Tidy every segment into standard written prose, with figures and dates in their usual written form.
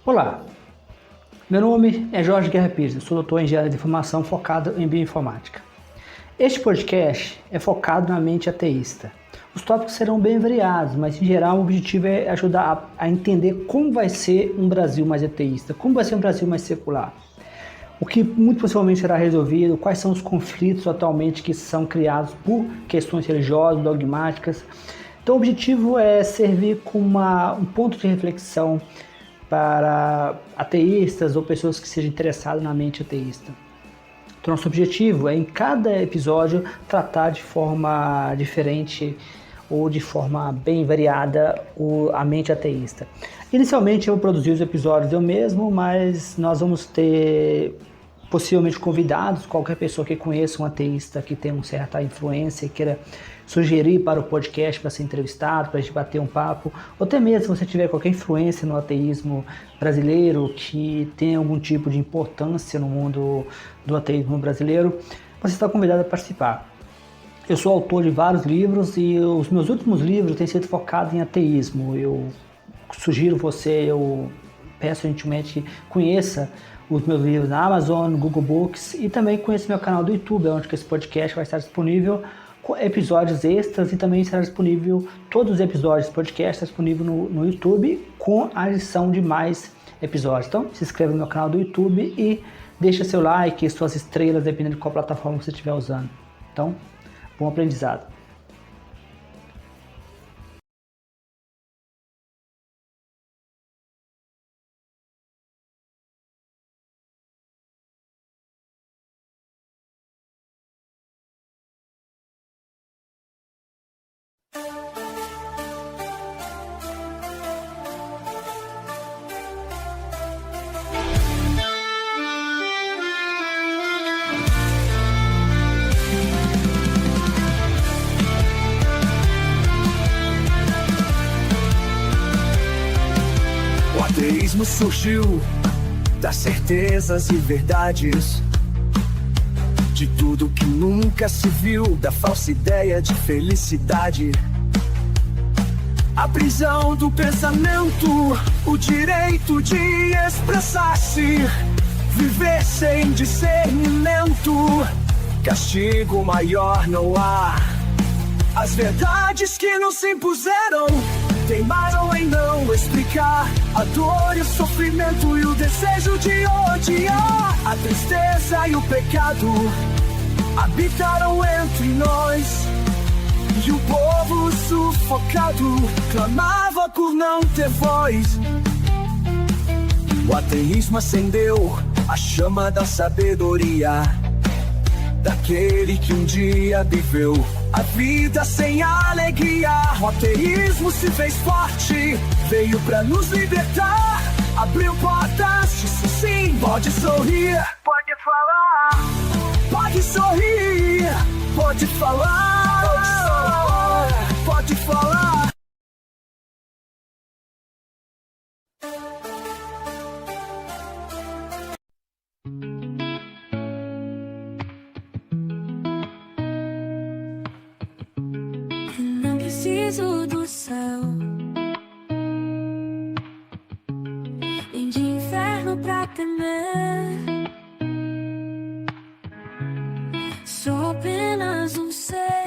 Olá, meu nome é Jorge Guerra Pires, sou doutor em engenharia de informação focado em bioinformática. Este podcast é focado na mente ateísta. Os tópicos serão bem variados, mas em geral o objetivo é ajudar a entender como vai ser um Brasil mais ateísta, como vai ser um Brasil mais secular. O que muito possivelmente será resolvido, quais são os conflitos atualmente que são criados por questões religiosas, dogmáticas. Então o objetivo é servir como um ponto de reflexão para ateístas ou pessoas que sejam interessadas na mente ateísta. Então, nosso objetivo é, em cada episódio, tratar de forma diferente ou de forma bem variada a mente ateísta. Inicialmente, eu vou produzir os episódios eu mesmo, mas nós vamos ter possivelmente convidados, qualquer pessoa que conheça um ateísta que tem uma certa influência e queira sugerir para o podcast para ser entrevistado, para a gente bater um papo, ou até mesmo se você tiver qualquer influência no ateísmo brasileiro que tem algum tipo de importância no mundo do ateísmo brasileiro, você está convidado a participar. Eu sou autor de vários livros e os meus últimos livros têm sido focados em ateísmo. Eu sugiro eu peço gentilmente que conheça os meus livros na Amazon, no Google Books e também conheça meu canal do YouTube, onde esse podcast vai estar disponível com episódios extras e também será disponível, todos os episódios do podcast estão disponíveis no YouTube com a adição de mais episódios. Então se inscreva no meu canal do YouTube e deixa seu like e suas estrelas, dependendo de qual plataforma você estiver usando. Então, bom aprendizado. O ateísmo surgiu das certezas e verdades de tudo que nunca se viu, da falsa ideia de felicidade. A prisão do pensamento, o direito de expressar-se, viver sem discernimento, castigo maior não há. As verdades que nos impuseram teimaram em não explicar a dor e o sofrimento e o desejo de odiar. A tristeza e o pecado habitaram entre nós, e o povo sufocado clamava por não ter voz. O ateísmo acendeu a chama da sabedoria daquele que um dia viveu a vida sem alegria. O ateísmo se fez forte, veio pra nos libertar, abriu portas, disse sim, pode sorrir, pode falar, pode sorrir, pode falar, pode falar. Preciso do céu, nem de inferno pra temer. Sou apenas um ser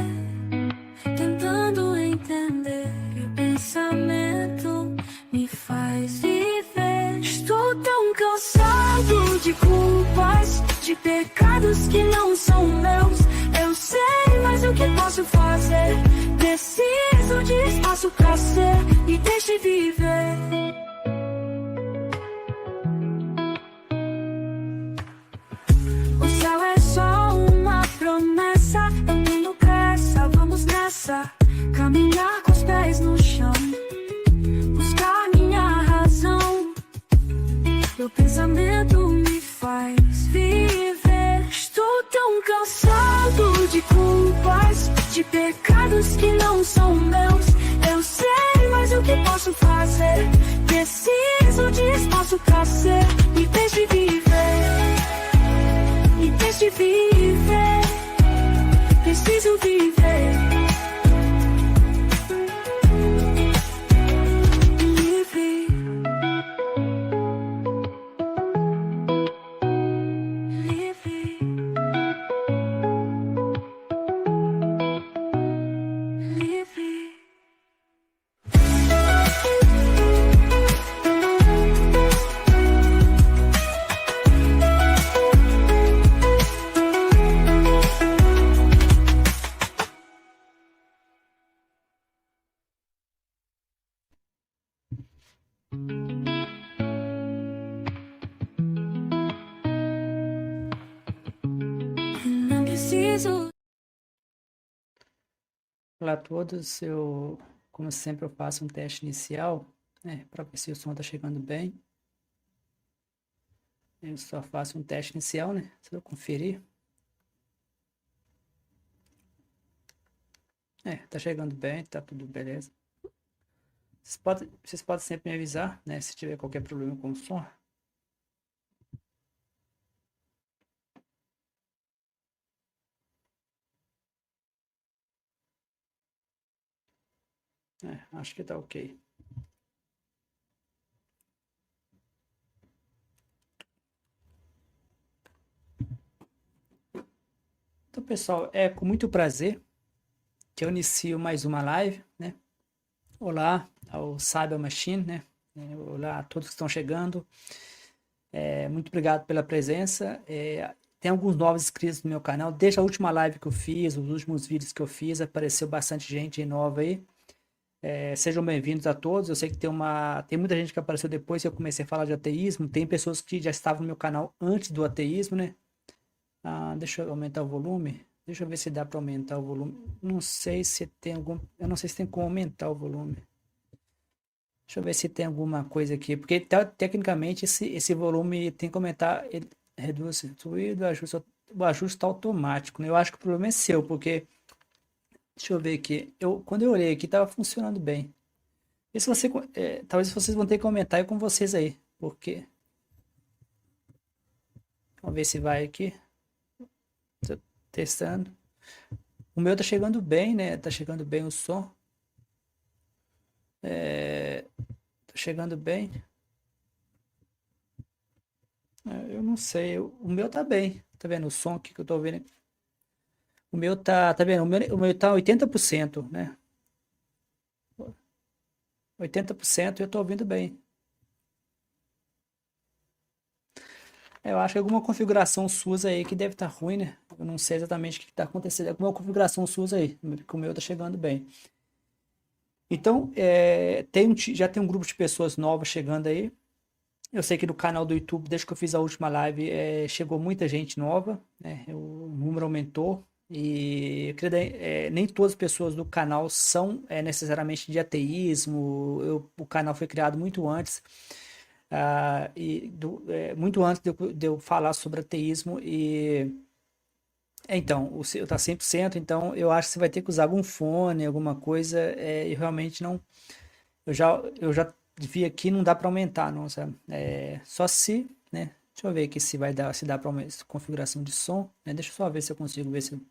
tentando entender, e o pensamento me faz viver. Estou tão cansado de culpas, de pecados que não são meus. Eu sei, mas o que posso fazer? Preciso de espaço pra ser, me deixe viver. O céu é só uma promessa, eu tenho pressa, vamos nessa. Caminhar com os pés no chão, buscar minha razão. Meu pensamento me faz viver. Estou tão cansado de culpas, de pecados que não são meus. Eu sei, mas o que posso fazer? Preciso de espaço pra ser, me deixe viver, me deixe viver. Preciso viver. Livre. Não preciso. Olá a todos, como sempre, eu faço um teste inicial, né, para ver se o som está chegando bem. Eu só faço um teste inicial, né, se eu conferir. Tá chegando bem, tá tudo beleza. Vocês podem sempre me avisar, né, se tiver qualquer problema com o som. Acho que tá ok. Então, pessoal, é com muito prazer que eu inicio mais uma live, né? Olá ao Cyber Machine, né? Olá a todos que estão chegando. Muito obrigado pela presença. Tem alguns novos inscritos no meu canal. Desde a última live que eu fiz, os últimos vídeos que eu fiz, apareceu bastante gente nova aí. Sejam bem-vindos a todos. Eu sei que tem muita gente que apareceu depois que eu comecei a falar de ateísmo. Tem pessoas que já estavam no meu canal antes do ateísmo, né? Deixa eu aumentar o volume. Deixa eu ver se dá para aumentar o volume. Não sei se tem algum... Eu não sei se tem como aumentar o volume. Deixa eu ver se tem alguma coisa aqui. Porque tecnicamente esse volume tem que aumentar. Ele reduz o ruído, o ajuste está automático, né? Eu acho que o problema é seu, porque... Deixa eu ver aqui. Quando eu olhei aqui, estava funcionando bem. E se você, talvez vocês vão ter que comentar com vocês aí. Porque... Vamos ver se vai aqui. Tô testando. O meu tá chegando bem, né? Tá chegando bem o som. Tá chegando bem. Eu não sei. O meu tá bem. Tá vendo o som aqui que eu tô ouvindo? O meu tá vendo? O meu tá 80%, né? 80% eu tô ouvindo bem. Eu acho que alguma configuração SUS aí que deve estar ruim, né? Eu não sei exatamente o que está acontecendo. Alguma configuração SUS aí, que o meu tá chegando bem. Então, já tem um grupo de pessoas novas chegando aí. Eu sei que no canal do YouTube, desde que eu fiz a última live, chegou muita gente nova, né? O número aumentou. E eu queria, nem todas as pessoas do canal são necessariamente de ateísmo. O canal foi criado muito antes. Muito antes de eu falar sobre ateísmo então, o seu tá 100%, então eu acho que você vai ter que usar algum fone, alguma coisa, e realmente não, eu já vi aqui, não dá para aumentar, não, sabe? Só se, né, deixa eu ver aqui se dá para aumentar configuração de som, né, deixa eu só ver se eu consigo ver se,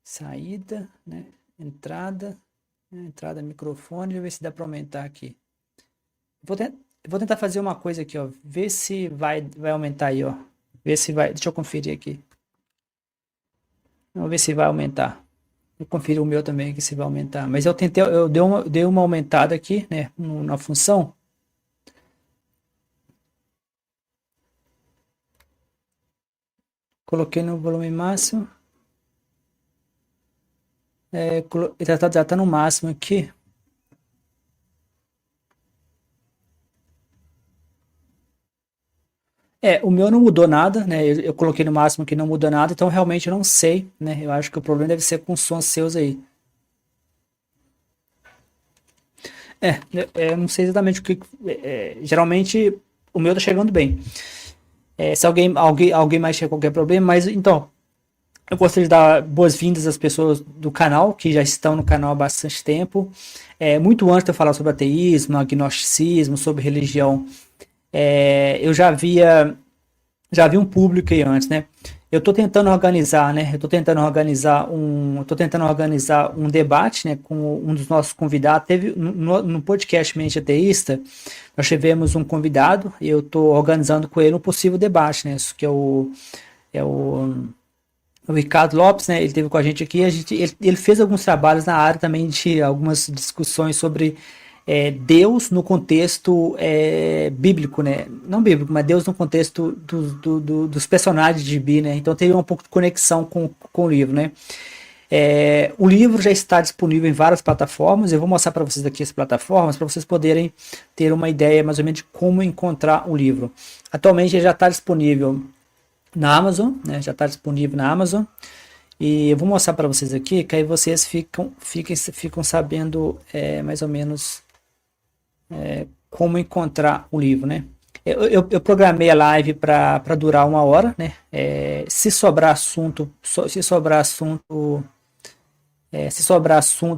saída, né, entrada, microfone, deixa eu ver se dá para aumentar aqui. Vou tentar fazer uma coisa aqui, ó. Ver se vai aumentar aí, ó. Ver se vai. Deixa eu conferir aqui. Vamos ver se vai aumentar. Eu confiro o meu também aqui se vai aumentar. Mas eu dei uma aumentada aqui, né? Na função. Coloquei no volume máximo. Já tá no máximo aqui. O meu não mudou nada, né? Eu coloquei no máximo que não mudou nada, então realmente eu não sei, né? Eu acho que o problema deve ser com sons seus aí. Eu não sei exatamente o que. Geralmente o meu tá chegando bem. Se alguém mais tiver qualquer problema, mas então. Eu gostaria de dar boas-vindas às pessoas do canal, que já estão no canal há bastante tempo. Muito antes de eu falar sobre ateísmo, agnosticismo, sobre religião, eu já vi um público aí antes, né? Eu tô tentando organizar, né? Eu tô tentando organizar um debate, né, com um dos nossos convidados. Teve no podcast Mente Ateísta, nós tivemos um convidado e eu tô organizando com ele um possível debate, né? Isso que é o Ricardo Lopes, né? Ele esteve com a gente aqui. Ele fez alguns trabalhos na área também de algumas discussões sobre Deus no contexto bíblico, né? Não bíblico, mas Deus no contexto dos personagens de Bi, né? Então teve um pouco de conexão com o livro, né? O livro já está disponível em várias plataformas. Eu vou mostrar para vocês aqui as plataformas para vocês poderem ter uma ideia mais ou menos de como encontrar o livro. Atualmente ele já está disponível na Amazon, né? Já está disponível na Amazon. E eu vou mostrar para vocês aqui, que aí vocês ficam sabendo mais ou menos como encontrar o livro, né? Eu programei a live para durar 1 hora, né? Se sobrar assunto,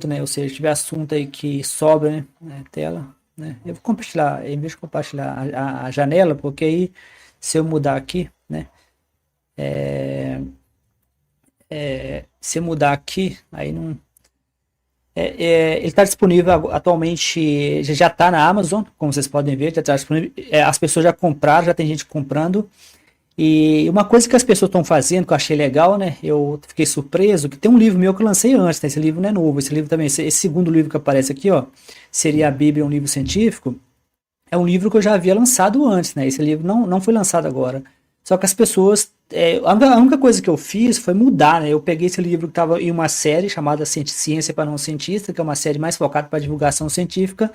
né? Ou seja, tiver assunto aí que sobra, né? Tela, né? Eu vou compartilhar, em vez de compartilhar a janela, porque aí se eu mudar aqui, né? Se eu mudar aqui, aí não. Ele está disponível atualmente, já está na Amazon, como vocês podem ver, já está disponível. As pessoas já compraram, já tem gente comprando. E uma coisa que as pessoas estão fazendo, que eu achei legal, né? Eu fiquei surpreso, que tem um livro meu que eu lancei antes, né? Esse livro não é novo, esse livro também, esse segundo livro que aparece aqui, ó, seria a Bíblia, um livro científico. É um livro que eu já havia lançado antes, né? Esse livro não foi lançado agora. Só que as pessoas... a única coisa que eu fiz foi mudar, né? Eu peguei esse livro que estava em uma série chamada Ciência para Não Cientista, que é uma série mais focada para divulgação científica,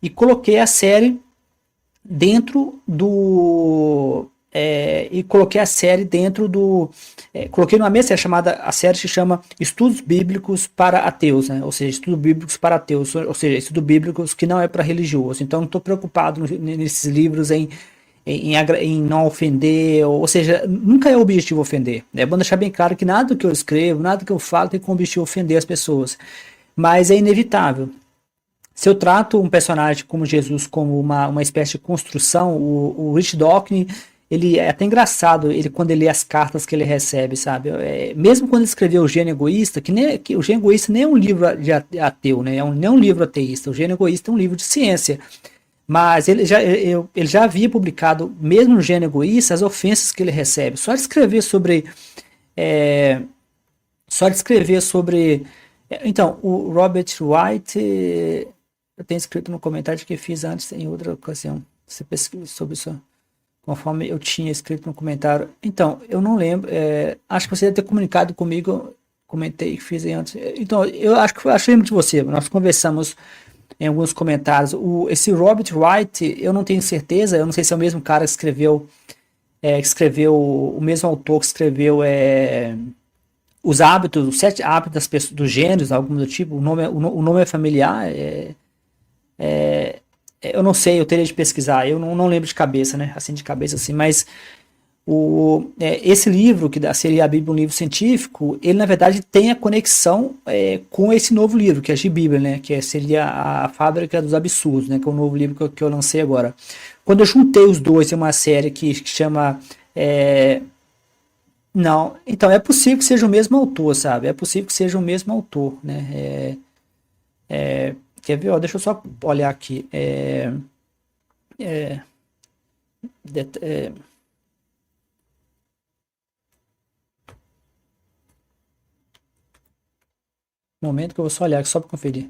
e coloquei a série dentro do... coloquei numa mesma série chamada... A série se chama Estudos Bíblicos para Ateus, né? Ou seja, Estudos Bíblicos para Ateus, ou seja, Estudos Bíblicos que não é para religioso. Então, não estou preocupado nesses livros em não ofender, ou seja, nunca é o objetivo ofender. É bom deixar bem claro que nada do que eu escrevo, nada que eu falo tem como objetivo ofender as pessoas. Mas é inevitável. Se eu trato um personagem como Jesus como uma espécie de construção, o Rich Dawkins, ele é até engraçado quando ele lê as cartas que ele recebe, sabe? Mesmo quando ele escreveu O Gênio Egoísta, que o Gênio Egoísta nem é um livro de ateu, né? Nem é um livro ateísta. O Gênio Egoísta é um livro de ciência. Mas ele já havia publicado, mesmo no Gênio Egoísta, as ofensas que ele recebe. Só de escrever sobre... Então, o Robert White... eu tenho escrito no comentário que fiz antes, em outra ocasião. Você pesquisa sobre isso, conforme eu tinha escrito no comentário. Então, eu não lembro. Acho que você deve ter comunicado comigo. Comentei que fiz antes. Então, eu acho que lembro de você. Nós conversamos em alguns comentários. Esse Robert White, eu não tenho certeza, eu não sei se é o mesmo cara que escreveu, o mesmo autor que escreveu os hábitos, os 7 hábitos dos gênios, algum do tipo. O nome é familiar, eu não sei, eu teria de pesquisar, eu não lembro de cabeça, né, assim de cabeça assim, mas esse livro, que seria a Bíblia, um livro científico, ele na verdade tem a conexão com esse novo livro, que é a Bíblia, né, que seria a Fábrica dos Absurdos, né, que é o novo livro que eu lancei agora. Quando eu juntei os dois em uma série que chama... não, então é possível que seja o mesmo autor, sabe, é possível que seja o mesmo autor, né, quer ver, ó, deixa eu só olhar aqui, um momento que eu vou só olhar aqui só para conferir.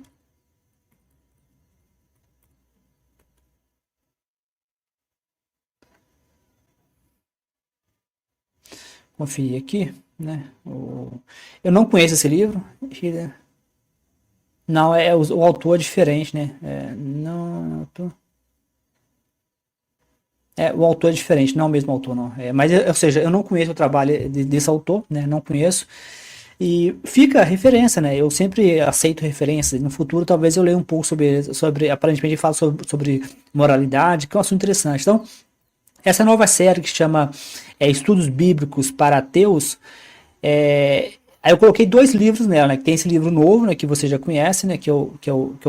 Conferir aqui, né? Eu não conheço esse livro. Não, o autor é diferente, né? O autor é diferente, não é o mesmo autor, não. Mas, ou seja, eu não conheço o trabalho desse autor, né? Não conheço. E fica a referência, né? Eu sempre aceito referências. No futuro, talvez eu leia um pouco sobre aparentemente ele fala sobre moralidade, que é um assunto interessante. Então, essa nova série que chama Estudos Bíblicos para Ateus, aí eu coloquei 2 livros nela, né? Tem esse livro novo, né? Que você já conhece, né? Que eu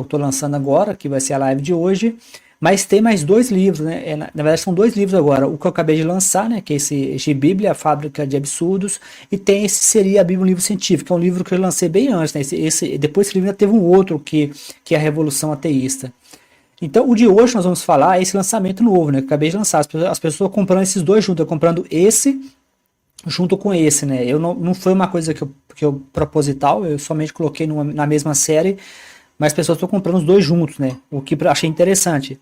tô lançando agora, que vai ser a live de hoje. Mas tem mais 2 livros, né? Na verdade são 2 livros agora. O que eu acabei de lançar, né? Que é esse Bíblia, a Fábrica de Absurdos. E tem esse seria a Bíblia, um livro científico, que é um livro que eu lancei bem antes, né? Depois desse livro ainda teve um outro que é a Revolução Ateísta. Então o de hoje nós vamos falar esse lançamento novo, né? Que eu acabei de lançar. As pessoas comprando esses 2 juntos, eu comprando esse junto com esse, né? Não foi uma coisa que eu proposital, eu somente coloquei na mesma série, mas as pessoas estão comprando os 2 juntos, né? O que eu achei interessante.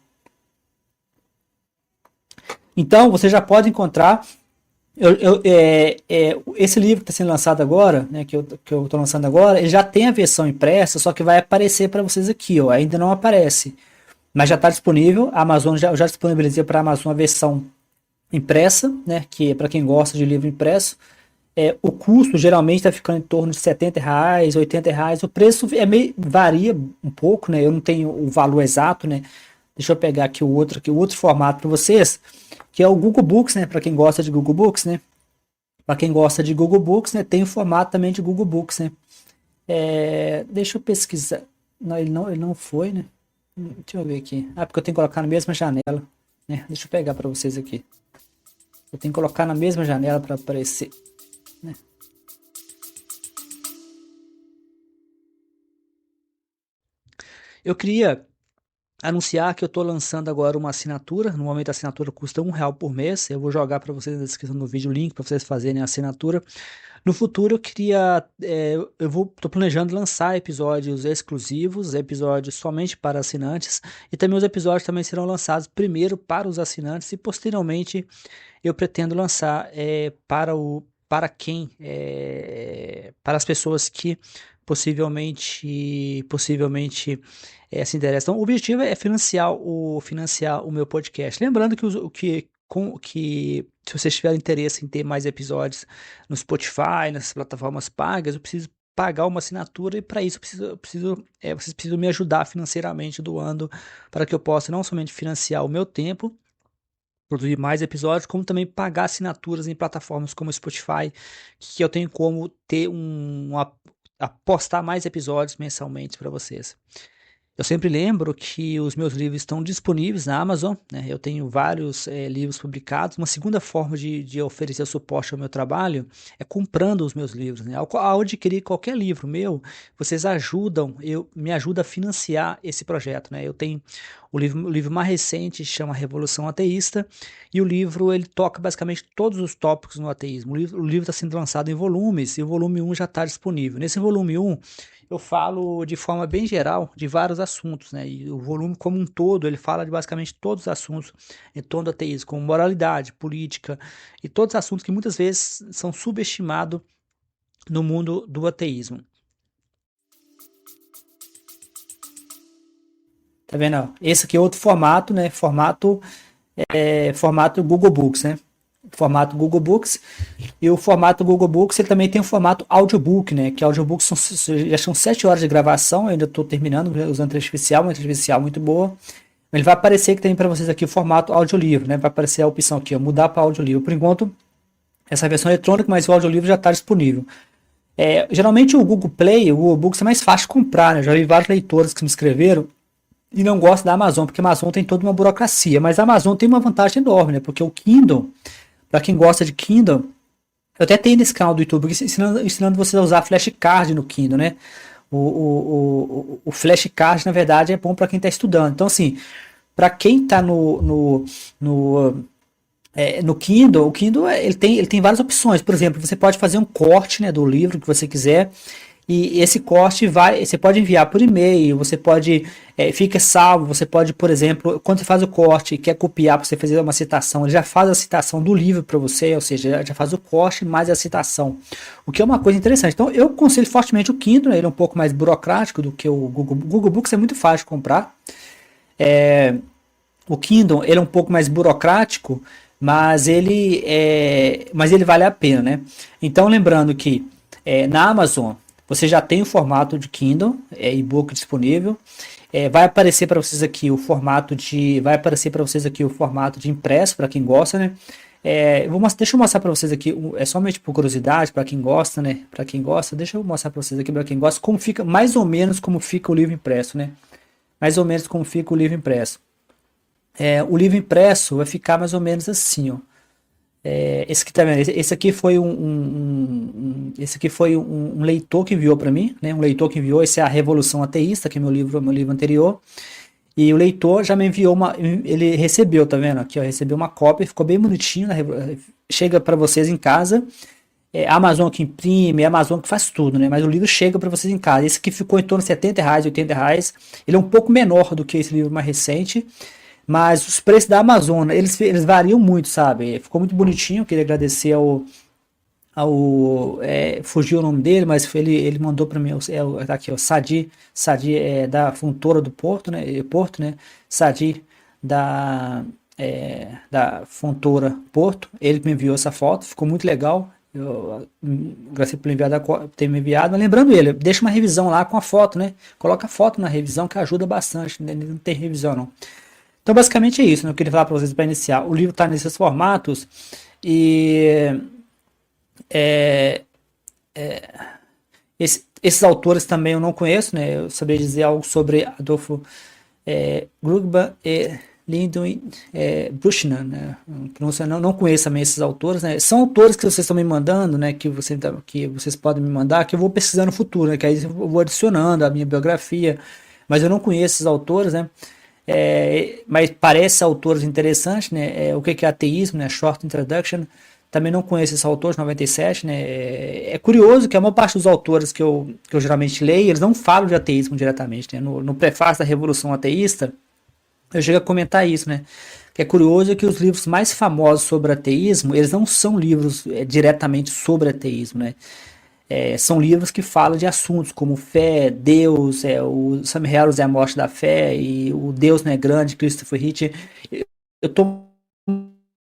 Então, você já pode encontrar Esse livro que está sendo lançado agora, né, que eu estou lançando agora, ele já tem a versão impressa, só que vai aparecer para vocês aqui, ó, ainda não aparece, mas já está disponível. A Amazon já disponibilizei para a Amazon a versão impressa, né, que é para quem gosta de livro impresso. O custo geralmente está ficando em torno de R$ 70, R$ 80. O preço varia um pouco, né? Eu não tenho o valor exato, né? Deixa eu pegar aqui o outro formato para vocês, que é o Google Books, né? Para quem gosta de Google Books, né? Para quem gosta de Google Books, né? Tem o formato também de Google Books, né? Deixa eu pesquisar. Não, ele não foi, né? Deixa eu ver aqui. Porque eu tenho que colocar na mesma janela, né? Deixa eu pegar para vocês aqui. Eu tenho que colocar na mesma janela para aparecer, né? Eu queria anunciar que eu estou lançando agora uma assinatura. No momento a assinatura custa R$ 1 por mês. Eu vou jogar para vocês na descrição do vídeo o link para vocês fazerem a assinatura. No futuro eu queria, estou planejando lançar episódios exclusivos, episódios somente para assinantes, e também os episódios também serão lançados primeiro para os assinantes e posteriormente eu pretendo lançar para as pessoas que possivelmente se interessam. Então, o objetivo é financiar o meu podcast. Lembrando que se vocês tiverem interesse em ter mais episódios no Spotify, nessas plataformas pagas, eu preciso pagar uma assinatura, e para isso vocês precisam me ajudar financeiramente doando, para que eu possa não somente financiar o meu tempo, produzir mais episódios, como também pagar assinaturas em plataformas como o Spotify, que eu tenho como ter postar mais episódios mensalmente para vocês. Eu sempre lembro que os meus livros estão disponíveis na Amazon, né? Eu tenho vários livros publicados. Uma segunda forma de oferecer suporte ao meu trabalho é comprando os meus livros, né? Ao adquirir qualquer livro meu, vocês me ajudam a financiar esse projeto, né? Eu tenho o livro mais recente, chama Revolução Ateísta, e o livro ele toca basicamente todos os tópicos no ateísmo. O livro está sendo lançado em volumes, e o volume 1 já está disponível. Nesse volume 1, eu falo de forma bem geral de vários assuntos, né? E o volume como um todo, ele fala de basicamente todos os assuntos em torno do ateísmo, como moralidade, política e todos os assuntos que muitas vezes são subestimados no mundo do ateísmo. Tá vendo? Esse aqui é outro formato, né? Formato Google Books, né? Formato Google Books. E o formato Google Books, ele também tem o formato audiobook, né? Que audiobook já são 7 horas de gravação. Eu ainda estou terminando usando uma inteligência artificial muito boa. Ele vai aparecer que tem para vocês aqui o formato audiolivro, né? Vai aparecer a opção aqui, ó, mudar para audiolivro. Por enquanto, essa versão eletrônica, mas o audiolivro já está disponível. Geralmente o Google Play, o Google Books é mais fácil de comprar, né? Já vi vários leitores que me escreveram e não gostam da Amazon, porque a Amazon tem toda uma burocracia. Mas a Amazon tem uma vantagem enorme, né? Porque o Kindle, para quem gosta de Kindle, eu até tenho nesse canal do YouTube ensinando você a usar flashcard no Kindle, né? O flashcard, na verdade, é bom para quem está estudando. Então, assim, para quem está no Kindle, o Kindle ele tem várias opções. Por exemplo, você pode fazer um corte, né, do livro que você quiser. E esse corte você pode enviar por e-mail, você pode, fica salvo, você pode, por exemplo, quando você faz o corte e quer copiar para você fazer uma citação, ele já faz a citação do livro para você, ou seja, já faz o corte mais a citação, o que é uma coisa interessante. Então eu aconselho fortemente o Kindle, né? Ele é um pouco mais burocrático do que o Google Books, é muito fácil de comprar. O Kindle, ele é um pouco mais burocrático, mas ele vale a pena, né? Então lembrando que na Amazon você já tem o formato de Kindle, e-book disponível. Vai aparecer para vocês aqui o formato de impresso, para quem gosta, né? Deixa eu mostrar para vocês aqui, somente por curiosidade, para quem gosta, né? Para quem gosta, deixa eu mostrar para vocês aqui, para quem gosta, como fica, mais ou menos como fica o livro impresso, né? Mais ou menos como fica o livro impresso. O livro impresso vai ficar mais ou menos assim, ó. Esse aqui, tá vendo? Esse aqui foi um leitor que enviou para mim, né? Um leitor que enviou. Esse é a Revolução Ateísta, que é meu livro anterior. E o leitor já me enviou ele recebeu, tá vendo? Aqui, ó, recebeu uma cópia, ficou bem bonitinho, né? Chega para vocês em casa. A Amazon que imprime, a Amazon que faz tudo, né? Mas o livro chega para vocês em casa. Esse aqui ficou em torno de R$ 70, R$ 80. Ele é um pouco menor do que esse livro mais recente. Mas os preços da Amazon, eles variam muito, sabe? Ficou muito bonitinho, eu queria agradecer fugiu o nome dele, mas ele mandou para mim, tá aqui, ó, Sadi é da Fontoura do Porto, né? Sadi da Fontoura Porto, ele me enviou essa foto, ficou muito legal. Eu agradeci por ter me enviado, mas lembrando ele, deixa uma revisão lá com a foto, né? Coloca a foto na revisão que ajuda bastante, né? Não tem revisão não. Então basicamente é isso, né? Eu queria falar para vocês para iniciar. O livro está nesses formatos e esses autores também eu não conheço, né? Eu saberia dizer algo sobre Adolfo Grugman e Lindwin Buchner, né? Não conheço também esses autores, né? São autores que vocês estão me mandando, né? Que vocês podem me mandar, que eu vou pesquisar no futuro, né? Que aí eu vou adicionando a minha biografia, mas eu não conheço esses autores, né? Mas parece autores interessantes, né? O que é ateísmo, né? Short Introduction. Também não conheço esse autor de 97, né? É curioso que a maior parte dos autores que eu geralmente leio, eles não falam de ateísmo diretamente, né? No prefácio da Revolução Ateísta, eu chego a comentar isso, né? Que é curioso que os livros mais famosos sobre ateísmo, eles não são livros diretamente sobre ateísmo, né? São livros que falam de assuntos como fé, Deus, o Sam Harris é a morte da fé, e o Deus não é grande, Christopher Hitchens.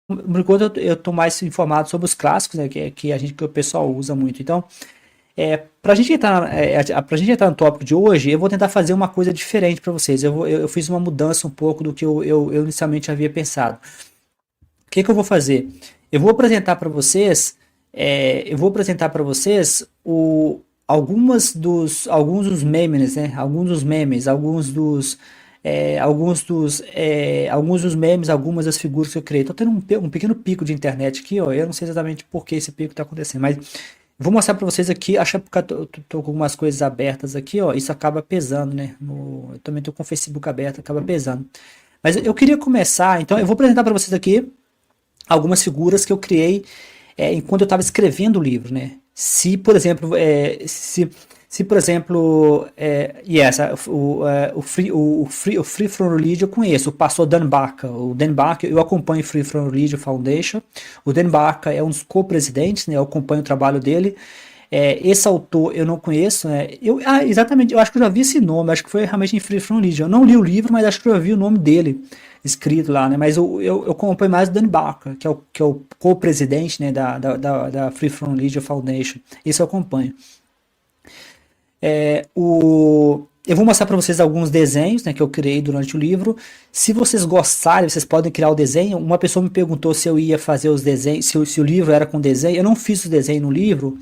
Por enquanto eu tô mais informado sobre os clássicos, né, que o pessoal usa muito. Então, pra gente entrar no tópico de hoje, eu vou tentar fazer uma coisa diferente para vocês. Eu fiz uma mudança um pouco do que eu inicialmente havia pensado. O que eu vou fazer? Eu vou apresentar para vocês, alguns dos memes, né? Alguns dos memes, algumas das figuras que eu criei. Tô tendo um pequeno pico de internet aqui, ó. Eu não sei exatamente por que esse pico tá acontecendo, mas vou mostrar para vocês aqui. Acho que eu tô com algumas coisas abertas aqui, ó. Isso acaba pesando, né? Eu também tô com o Facebook aberto, acaba pesando. Mas eu queria começar, então eu vou apresentar para vocês aqui algumas figuras que eu criei enquanto eu estava escrevendo o livro, né? Se, por exemplo, o Free From Religion eu conheço, o pastor Dan Barker. O Dan Barker, eu acompanho o Free From Religion Foundation. O Dan Barker é um dos co-presidentes, né? Eu acompanho o trabalho dele. Esse autor eu não conheço, né? Exatamente, eu acho que eu já vi esse nome, acho que foi realmente em Free From Religion. Eu não li o livro, mas acho que eu já vi o nome dele escrito lá, né? Mas eu acompanho mais o Dan Barker, que é o co-presidente, né, da Free From Religion Foundation. Isso eu acompanho. Eu vou mostrar para vocês alguns desenhos, né, que eu criei durante o livro. Se vocês gostarem, vocês podem criar o desenho. Uma pessoa me perguntou se eu ia fazer os desenhos, se o livro era com desenho. Eu não fiz o desenho no livro,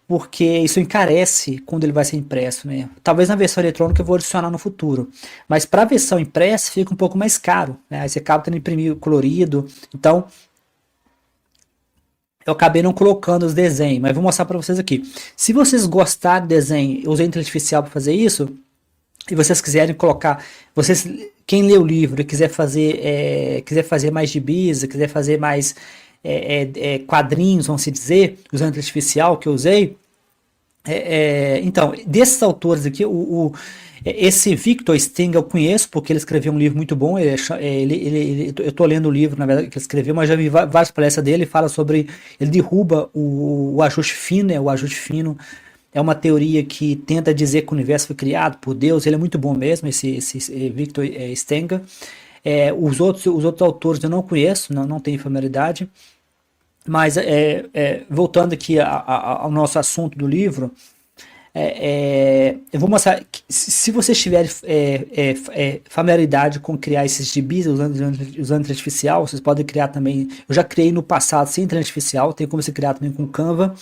porque isso encarece quando ele vai ser impresso, né? Talvez na versão eletrônica eu vou adicionar no futuro. Mas para a versão impressa fica um pouco mais caro, né? Aí você acaba tendo que imprimir colorido. Então, eu acabei não colocando os desenhos, mas vou mostrar para vocês aqui. Se vocês gostarem do desenho, eu usei inteligência artificial para fazer isso, e vocês quiserem colocar, quem lê o livro e quiser fazer mais gibis, quiser fazer mais quadrinhos, vamos dizer, usando inteligência artificial que eu usei, então, desses autores aqui, esse Victor Sting eu conheço, porque ele escreveu um livro muito bom. Eu estou lendo o livro, na verdade, que ele escreveu, mas já vi várias palestras dele. Ele fala sobre. Ele derruba o ajuste fino, O ajuste fino é uma teoria que tenta dizer que o universo foi criado por Deus. Ele é muito bom mesmo, esse Victor Sting. Os outros autores eu não conheço, não tenho familiaridade. Mas, voltando aqui ao nosso assunto do livro. Eu vou mostrar que, se vocês tiverem familiaridade com criar esses gibis usando inteligência artificial, vocês podem criar também. Eu já criei no passado sem inteligência artificial, tem como você criar também com Canva.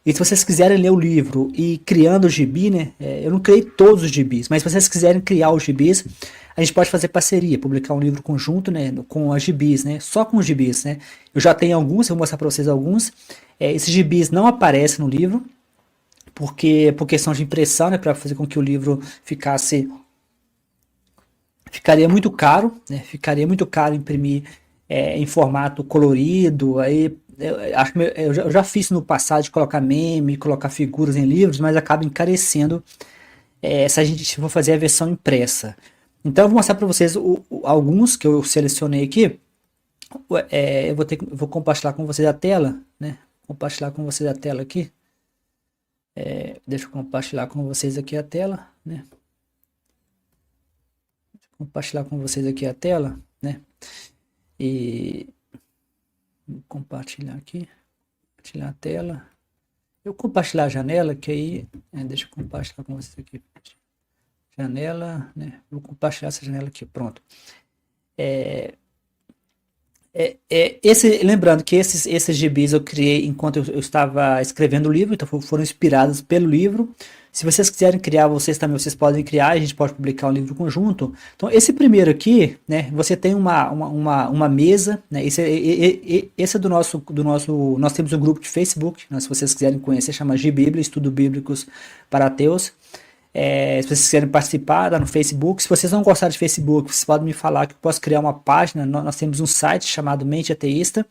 E se vocês quiserem ler o livro e criando o gibi, né? Eu não criei todos os gibis, mas se vocês quiserem criar os gibis, a gente pode fazer parceria, publicar um livro conjunto, né? Com as gibis, né? Só com os gibis, né? Eu já tenho alguns, eu vou mostrar para vocês alguns. Esses gibis não aparecem no livro, por questão de impressão, né, para fazer com que o livro ficaria muito caro, né, ficaria muito caro imprimir em formato colorido. Aí eu já fiz no passado de colocar meme, colocar figuras em livros, mas acaba encarecendo se a gente for fazer a versão impressa. Então eu vou mostrar para vocês alguns que eu selecionei aqui. Eu vou compartilhar com vocês a tela, né? Compartilhar com vocês a tela aqui. Deixa eu compartilhar com vocês aqui a tela, né? Compartilhar com vocês aqui a tela, né? E vou compartilhar aqui, compartilhar a tela. Eu compartilhar a janela, que aí, deixa eu compartilhar com vocês aqui. Janela, né? Vou compartilhar essa janela aqui, pronto. Lembrando que esses gibis eu criei enquanto eu estava escrevendo o livro, então foram inspirados pelo livro. Se vocês quiserem criar, vocês podem criar, a gente pode publicar um livro conjunto. Então esse primeiro aqui, né, você tem uma mesa, né, esse é do nosso, nós temos um grupo de Facebook, né, se vocês quiserem conhecer, chama Gibíblia, Estudo Bíblicos para Ateus. Se vocês quiserem participar, lá no Facebook. Se vocês não gostarem de Facebook, vocês podem me falar que eu posso criar uma página. Nós temos um site chamado Mente Ateísta.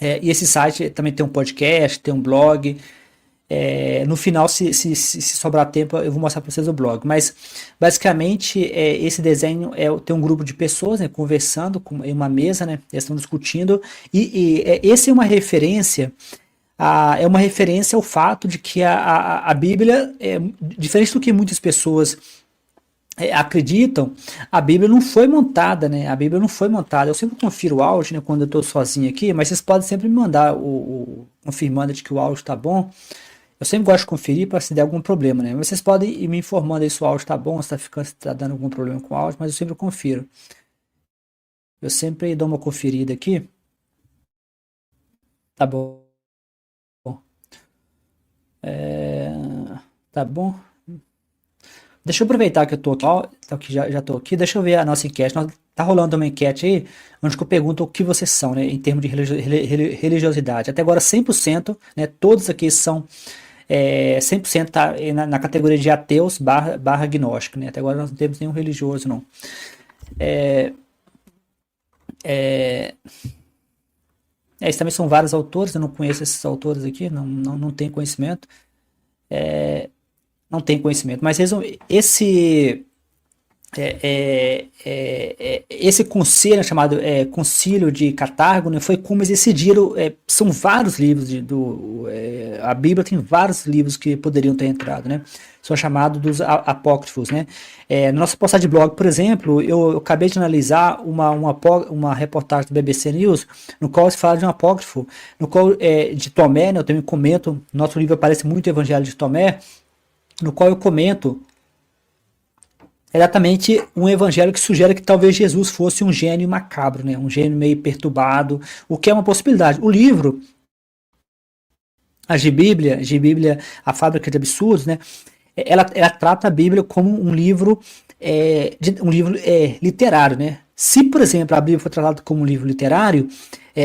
E esse site também tem um podcast, tem um blog. No final, se sobrar tempo, eu vou mostrar para vocês o blog. Mas, basicamente, esse desenho tem um grupo de pessoas, né, conversando em uma mesa, né, eles estão discutindo. Esse é uma referência... é uma referência ao fato de que a Bíblia, diferente do que muitas pessoas acreditam, a Bíblia não foi montada, né? A Bíblia não foi montada. Eu sempre confiro o áudio, né, quando eu estou sozinho aqui, mas vocês podem sempre me mandar confirmando de que o áudio está bom. Eu sempre gosto de conferir para se der algum problema, né? Vocês podem ir me informando aí se o áudio está bom, se está dando algum problema com o áudio, mas eu sempre confiro. Eu sempre dou uma conferida aqui. Tá bom. Tá bom. Deixa eu aproveitar que eu tô aqui, já tô aqui. Deixa eu ver a nossa enquete. Tá rolando uma enquete aí, onde eu pergunto o que vocês são, né, em termos de religiosidade. Até agora 100%, né, todos aqui são 100% tá na categoria de ateus barra agnóstico, né. Até agora nós não temos nenhum religioso, não. Esses também são vários autores, eu não conheço esses autores aqui, não tenho conhecimento. Não tenho conhecimento, mas esse conselho, chamado Concílio de Cartago, né, foi como eles decidiram. São vários livros, a Bíblia tem vários livros que poderiam ter entrado, né, são chamados dos apócrifos, né. Na nossa postagem de blog, por exemplo, eu acabei de analisar uma reportagem do BBC News, no qual se fala de um apócrifo, no qual de Tomé, né, eu também comento, no nosso livro aparece muito o Evangelho de Tomé, no qual eu comento exatamente um evangelho que sugere que talvez Jesus fosse um gênio macabro, né? Um gênio meio perturbado, o que é uma possibilidade. O livro, a Gibíblia, A Fábrica de Absurdos, né? Ela trata a Bíblia como um livro, literário, né? Se, por exemplo, a Bíblia for tratada como um livro literário,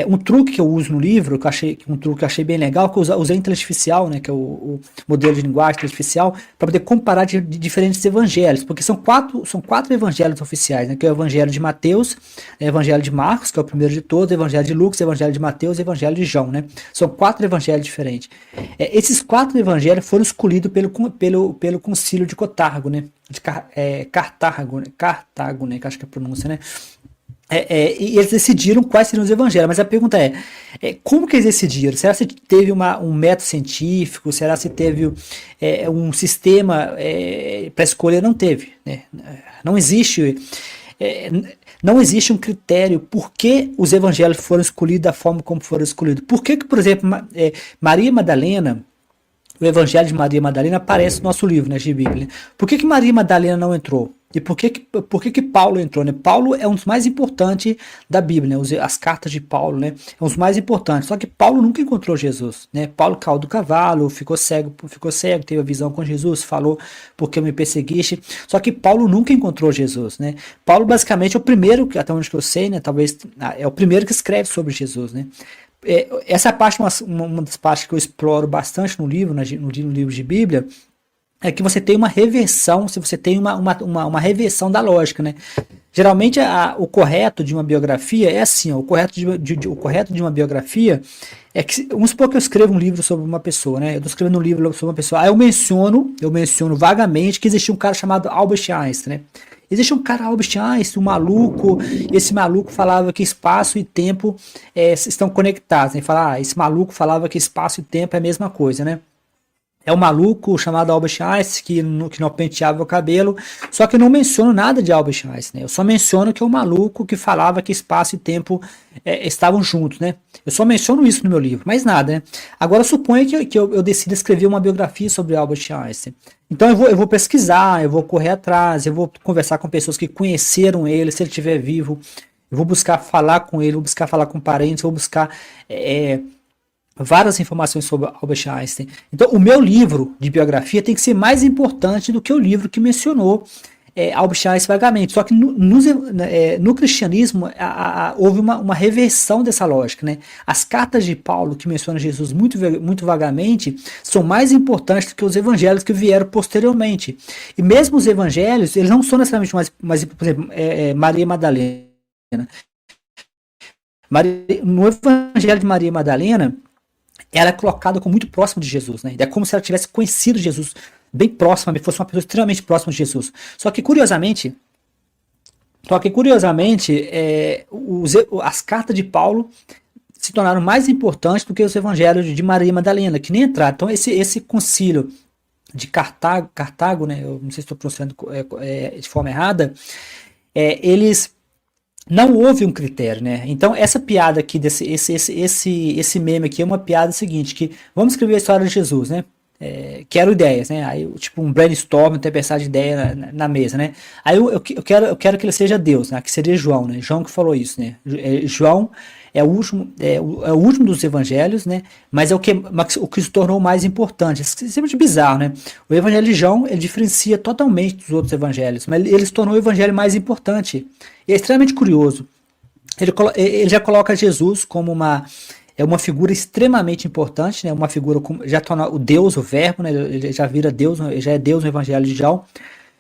um truque que eu uso no livro, um truque que eu achei bem legal, que eu usei inteligência artificial, né, que é o modelo de linguagem artificial, para poder comparar de diferentes evangelhos, porque são quatro evangelhos oficiais, né, que é o Evangelho de Mateus, o Evangelho de Marcos, que é o primeiro de todos, o Evangelho de Lucas, o Evangelho de Mateus e o Evangelho de João, né? São 4 evangelhos diferentes. Esses 4 evangelhos foram escolhidos pelo Concílio de Cartago, né? Cartago, né? Que acho que é a pronúncia, né? E eles decidiram quais seriam os evangelhos, mas a pergunta como que eles decidiram? Será que teve um método científico? Será que teve um sistema para escolher? Não teve, né? Não existe um critério por que os evangelhos foram escolhidos da forma como foram escolhidos. Por que, por exemplo, Maria Madalena, o Evangelho de Maria Madalena aparece no nosso livro, né, de Bíblia? Por que Maria Madalena não entrou? E por que Paulo entrou, né? Paulo é um dos mais importantes da Bíblia, né? As cartas de Paulo, né? É um dos mais importantes. Só que Paulo nunca encontrou Jesus, né? Paulo caiu do cavalo, ficou cego, teve a visão com Jesus, falou porque me perseguiste. Só que Paulo nunca encontrou Jesus, né? Paulo basicamente é o primeiro, até onde eu sei, né? Talvez é o primeiro que escreve sobre Jesus, né? Essa parte uma das partes que eu exploro bastante no livro, no livro de Bíblia, é que você tem uma reversão, se você tem uma reversão da lógica, né? Geralmente o correto de uma biografia é assim, ó, o correto de uma biografia é que, vamos supor que eu escrevo um livro sobre uma pessoa, né? Eu estou escrevendo um livro sobre uma pessoa, aí eu menciono vagamente que existia um cara chamado Albert Einstein, né? Existe um cara, Albert Einstein, um maluco, e esse maluco falava que espaço e tempo estão conectados, né? Esse maluco falava que espaço e tempo é a mesma coisa, né? É um maluco chamado Albert Einstein que não penteava o cabelo, só que eu não menciono nada de Albert Einstein, né? Eu só menciono que é um maluco que falava que espaço e tempo estavam juntos, né? Eu só menciono isso no meu livro, mais nada, né? Agora suponha que eu decida escrever uma biografia sobre Albert Einstein. Então eu vou pesquisar, eu vou correr atrás, eu vou conversar com pessoas que conheceram ele, se ele estiver vivo, eu vou buscar falar com ele, vou buscar falar com parentes, vou buscar várias informações sobre Albert Einstein. Então, o meu livro de biografia tem que ser mais importante do que o livro que mencionou Albert Einstein vagamente. Só que no cristianismo houve uma reversão dessa lógica, né? As cartas de Paulo, que mencionam Jesus muito vagamente, são mais importantes do que os evangelhos que vieram posteriormente. E mesmo os evangelhos, eles não são necessariamente mais por exemplo, Maria Madalena. No evangelho de Maria Madalena, ela é colocada como muito próxima de Jesus, né? É como se ela tivesse conhecido Jesus bem próxima, fosse uma pessoa extremamente próxima de Jesus. Só que curiosamente, as cartas de Paulo se tornaram mais importantes do que os evangelhos de Maria Madalena, que nem entraram. Então esse concílio de Cartago, né? Eu não sei se estou pronunciando de forma errada, eles não houve um critério, né? Então essa piada aqui, esse meme aqui é uma piada seguinte, que vamos escrever a história de Jesus, né? Quero ideias, né? Aí, tipo um brainstorm, uma tempestade de ideia na mesa, né? Aí eu quero que ele seja Deus, né? Que seria João, né? João que falou isso, né? João é o último dos evangelhos, né? Mas o que se tornou mais importante. Isso é sempre bizarro, né? O evangelho de João, ele diferencia totalmente dos outros evangelhos, mas ele se tornou o evangelho mais importante. E é extremamente curioso. Ele já coloca Jesus como uma figura extremamente importante, né? Uma figura já torna o Deus, o verbo, né? Ele já vira Deus, ele já é Deus no evangelho de João.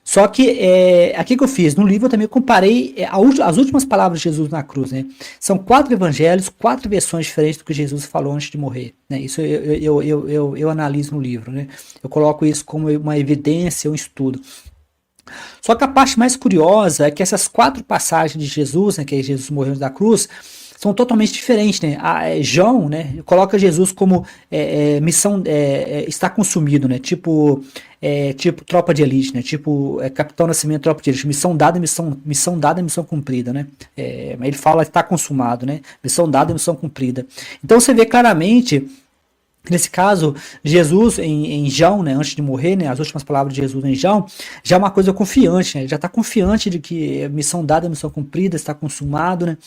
Só que aqui que eu fiz, no livro eu também comparei as últimas palavras de Jesus na cruz, né? São 4 evangelhos, 4 versões diferentes do que Jesus falou antes de morrer, né? Isso eu analiso no livro, né? Eu coloco isso como uma evidência, um estudo. Só que a parte mais curiosa é que essas 4 passagens de Jesus, né, que Jesus morreu na cruz, são totalmente diferentes, né? João, né, coloca Jesus como missão está consumido, né? Tipo Tropa de Elite, né? Tipo Capitão Nascimento, Tropa de Elite, missão dada, missão cumprida, né? Ele fala que está consumado, né? Missão dada, missão cumprida. Então você vê claramente, nesse caso, Jesus em João, né, antes de morrer, né, as últimas palavras de Jesus em João, já é uma coisa confiante, né? Ele já está confiante de que missão dada, missão cumprida, está consumado, né?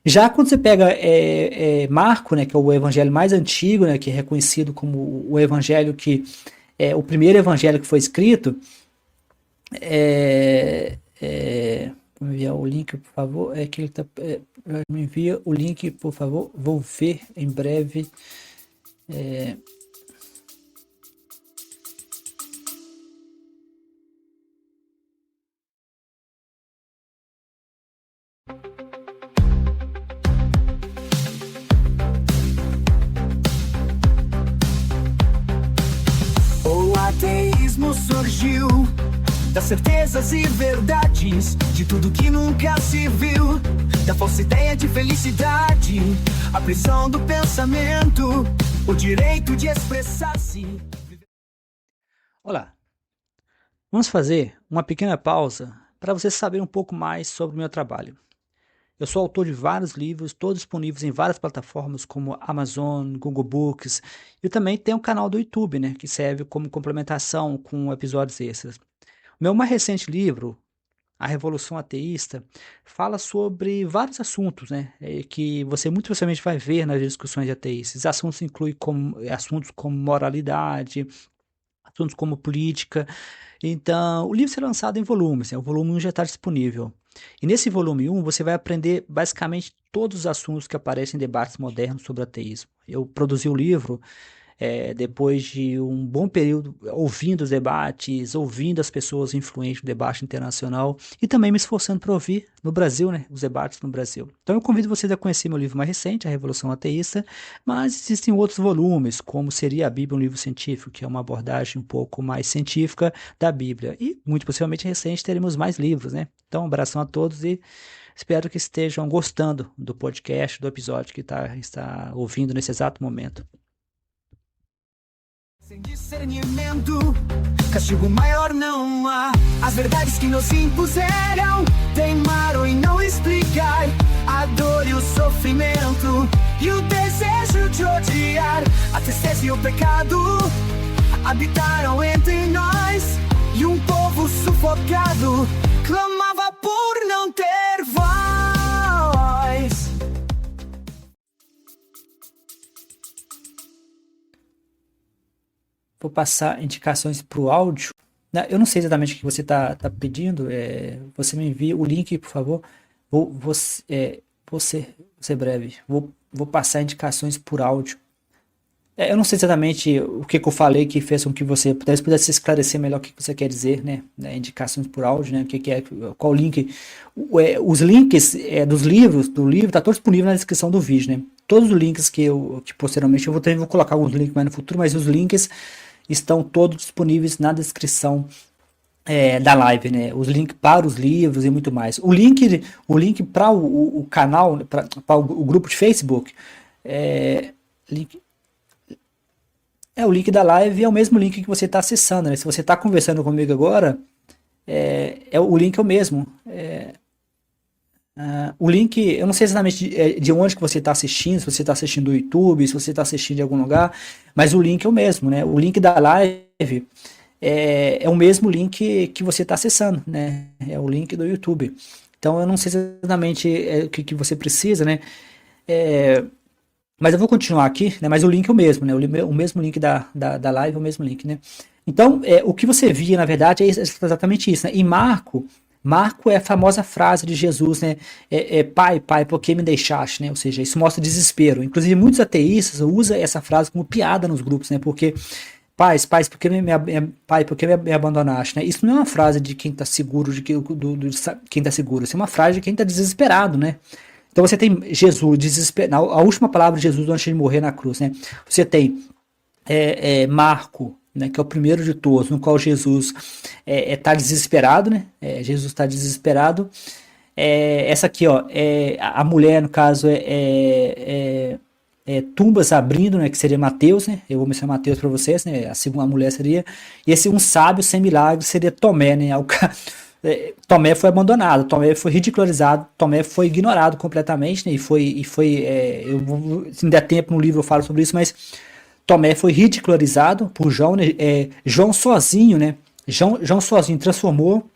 Já quando você pega Marco, né, que é o evangelho mais antigo, né, que é reconhecido como o evangelho o primeiro evangelho que foi escrito, me enviar o link, por favor, me envia o link, por favor, vou ver em breve. O ateísmo surgiu das certezas e verdades de tudo que nunca se viu, da falsa ideia de felicidade, a prisão do pensamento, o direito de expressar-se. Olá, vamos fazer uma pequena pausa para você saber um pouco mais sobre o meu trabalho. Eu sou autor de vários livros, todos disponíveis em várias plataformas como Amazon, Google Books, e também tenho um canal do YouTube, né, que serve como complementação com episódios extras. O meu mais recente livro, A Revolução Ateísta, fala sobre vários assuntos, né, que você muito possivelmente vai ver nas discussões de ateístas. Esses assuntos incluem assuntos como moralidade, assuntos como política. Então, o livro será lançado em volumes, né? O volume 1 já está disponível. E nesse volume 1 você vai aprender basicamente todos os assuntos que aparecem em debates modernos sobre ateísmo. Eu produzi o livro depois de um bom período ouvindo os debates, ouvindo as pessoas influentes no debate internacional e também me esforçando para ouvir no Brasil, né, os debates no Brasil. Então eu convido vocês a conhecer meu livro mais recente, A Revolução Ateísta, mas existem outros volumes, como seria a Bíblia, um livro científico, que é uma abordagem um pouco mais científica da Bíblia. E muito possivelmente recente teremos mais livros, né? Então um abração a todos e espero que estejam gostando do podcast, do episódio que está ouvindo nesse exato momento. Sem discernimento, castigo maior não há. As verdades que nos impuseram teimaram em não explicar a dor e o sofrimento e o desejo de odiar. A tristeza e o pecado habitaram entre nós e um povo sufocado clamava por não ter voz. Vou passar indicações para o áudio. Eu não sei exatamente o que você está pedindo. Você me envia o link, por favor. Vou ser breve. Vou passar indicações por áudio. Eu não sei exatamente o que eu falei que fez com que você pudesse esclarecer melhor o que você quer dizer, né? Indicações por áudio, né? Qual o link? Os links do livro está todo disponível na descrição do vídeo, né? Todos os links que posteriormente eu vou colocar alguns links mais no futuro, mas os links estão todos disponíveis na descrição da live, né? Os links para os livros e muito mais. O link para o canal, para o grupo de Facebook, o link da live é o mesmo link que você está acessando, né? Se você está conversando comigo agora, o link é o mesmo. O link, eu não sei exatamente de onde que você está assistindo, se você está assistindo do YouTube, se você está assistindo de algum lugar, mas o link é o mesmo, né? O link da live é o mesmo link que você está acessando, né? É o link do YouTube. Então eu não sei exatamente o que você precisa, né? Mas eu vou continuar aqui, né? Mas o link é o mesmo, né? O mesmo link da live é o mesmo link, né? Então, o que você via, na verdade, é exatamente isso, né? E Marco é a famosa frase de Jesus, né? Pai, por que me deixaste, né? Ou seja, isso mostra desespero. Inclusive, muitos ateístas usam essa frase como piada nos grupos, né? Porque, pai, por que me abandonaste, né? Isso não é uma frase de quem está seguro, de quem está seguro. Isso é uma frase de quem está desesperado, né? Então você tem Jesus desesperado. A última palavra de Jesus antes de morrer na cruz, né? Você tem Marco, né, que é o primeiro de todos, no qual Jesus está desesperado, né? Jesus está desesperado. Essa aqui, ó, a mulher, no caso, tumbas abrindo, né? Que seria Mateus, né? Eu vou mencionar Mateus para vocês, né? A segunda mulher seria. E esse um sábio sem milagre seria Tomé, né? Tomé foi abandonado, Tomé foi ridicularizado, Tomé foi ignorado completamente, né? Se der tempo no livro eu falo sobre isso, mas Tomé foi ridicularizado por João, né? João sozinho, né? João sozinho transformou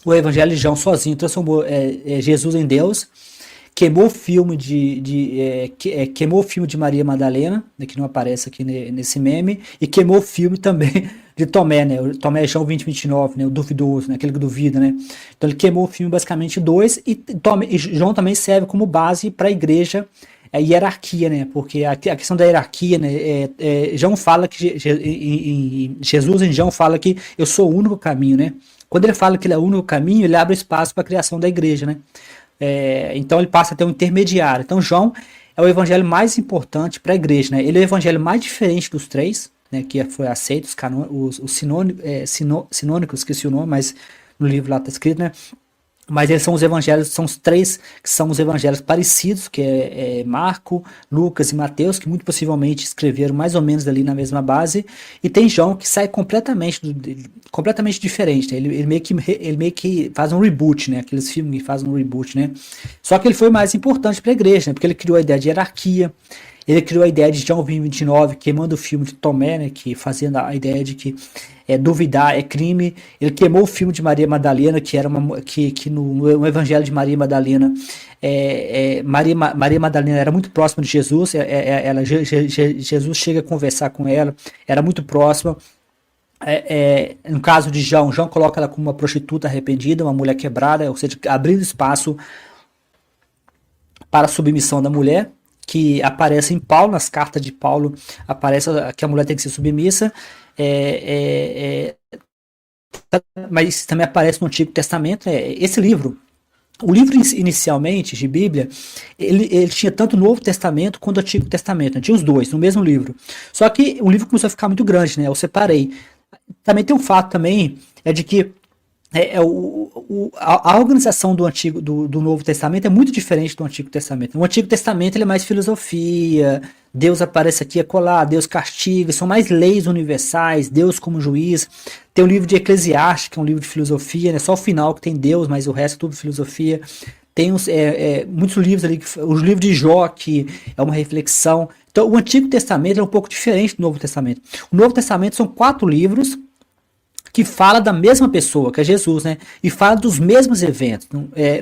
o evangelho de João sozinho, transformou Jesus em Deus, queimou o filme queimou o filme de Maria Madalena, né, que não aparece aqui nesse meme, e queimou o filme também de Tomé, né? O Tomé é João 20:29, né? O duvidoso, né? Aquele que duvida, né? Então ele queimou o filme basicamente dois, e João também serve como base para a igreja, a hierarquia, né? Porque a questão da hierarquia, né? João fala que Jesus em João fala que eu sou o único caminho, né? Quando ele fala que ele é o único caminho, ele abre espaço para a criação da igreja, né? Então ele passa a ter um intermediário. Então João é o evangelho mais importante para a igreja, né? Ele é o evangelho mais diferente dos três, né? Que foi aceito, os sinônicos, esqueci o nome, mas no livro lá está escrito, né? Mas eles são os evangelhos, são os três que são os evangelhos parecidos, que é Marco, Lucas e Mateus, que muito possivelmente escreveram mais ou menos ali na mesma base, e tem João que sai completamente diferente, né? Ele meio que faz um reboot, né? Aqueles filmes que fazem um reboot, né? Só que ele foi mais importante para a igreja, né? Porque ele criou a ideia de hierarquia, ele criou a ideia de João 20:29, queimando o filme de Tomé, né? Que fazendo a ideia de que duvidar é crime. Ele queimou o filme de Maria Madalena, que era que no Evangelho de Maria Madalena, Maria Madalena era muito próxima de Jesus. Jesus chega a conversar com ela, era muito próxima. No caso de João coloca ela como uma prostituta arrependida, uma mulher quebrada, ou seja, abrindo espaço para a submissão da mulher. que aparece em Paulo, nas cartas de Paulo, aparece que a mulher tem que ser submissa, mas também aparece no Antigo Testamento. Esse livro, o livro inicialmente de Bíblia, ele tinha tanto o Novo Testamento quanto o Antigo Testamento, né? Tinha os dois no mesmo livro. Só que o livro começou a ficar muito grande, né? Eu separei. Também tem um fato também, de que a organização do Novo Testamento é muito diferente do Antigo Testamento. No Antigo Testamento ele é mais filosofia, Deus aparece aqui e acolá, Deus castiga, são mais leis universais, Deus como juiz. Tem o livro de Eclesiastes, que é um livro de filosofia, né? Só o final que tem Deus, mas o resto é tudo filosofia. Tem muitos livros ali, o livro de Jó, que é uma reflexão. Então o Antigo Testamento é um pouco diferente do Novo Testamento. O Novo Testamento são 4 livros que fala da mesma pessoa, que é Jesus, né? E fala dos mesmos eventos.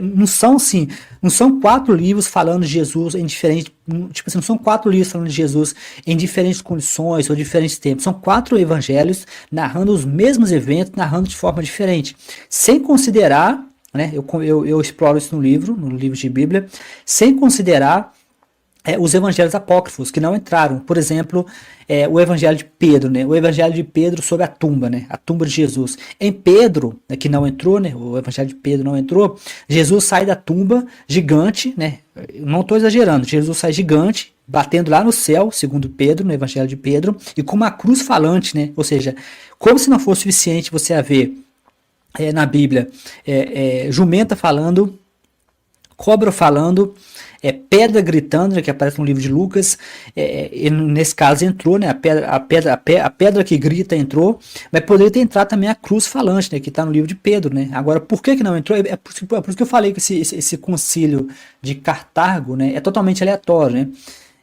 Não são assim, não são 4 livros falando de Jesus em diferentes, tipo assim, não são 4 livros falando de Jesus em diferentes condições ou diferentes tempos. São 4 evangelhos narrando os mesmos eventos, narrando de forma diferente, sem considerar, né? Eu exploro isso no livro de Bíblia, sem considerar os evangelhos apócrifos que não entraram. Por exemplo, o evangelho de Pedro, né? O evangelho de Pedro sobre a tumba, né? A tumba de Jesus. Em Pedro, né, que não entrou, né? O evangelho de Pedro não entrou. Jesus sai da tumba gigante, né? Não estou exagerando. Jesus sai gigante, batendo lá no céu, segundo Pedro, no evangelho de Pedro, e com uma cruz falante, né? Ou seja, como se não fosse suficiente você ver na Bíblia jumenta falando, cobra falando, pedra gritando, né, que aparece no livro de Lucas. Nesse caso entrou, né, a pedra que grita entrou, mas poderia ter entrado também a cruz falante, né, que está no livro de Pedro, né. Agora, por que não entrou? É por isso que eu falei que esse concílio de Cartago, né, é totalmente aleatório,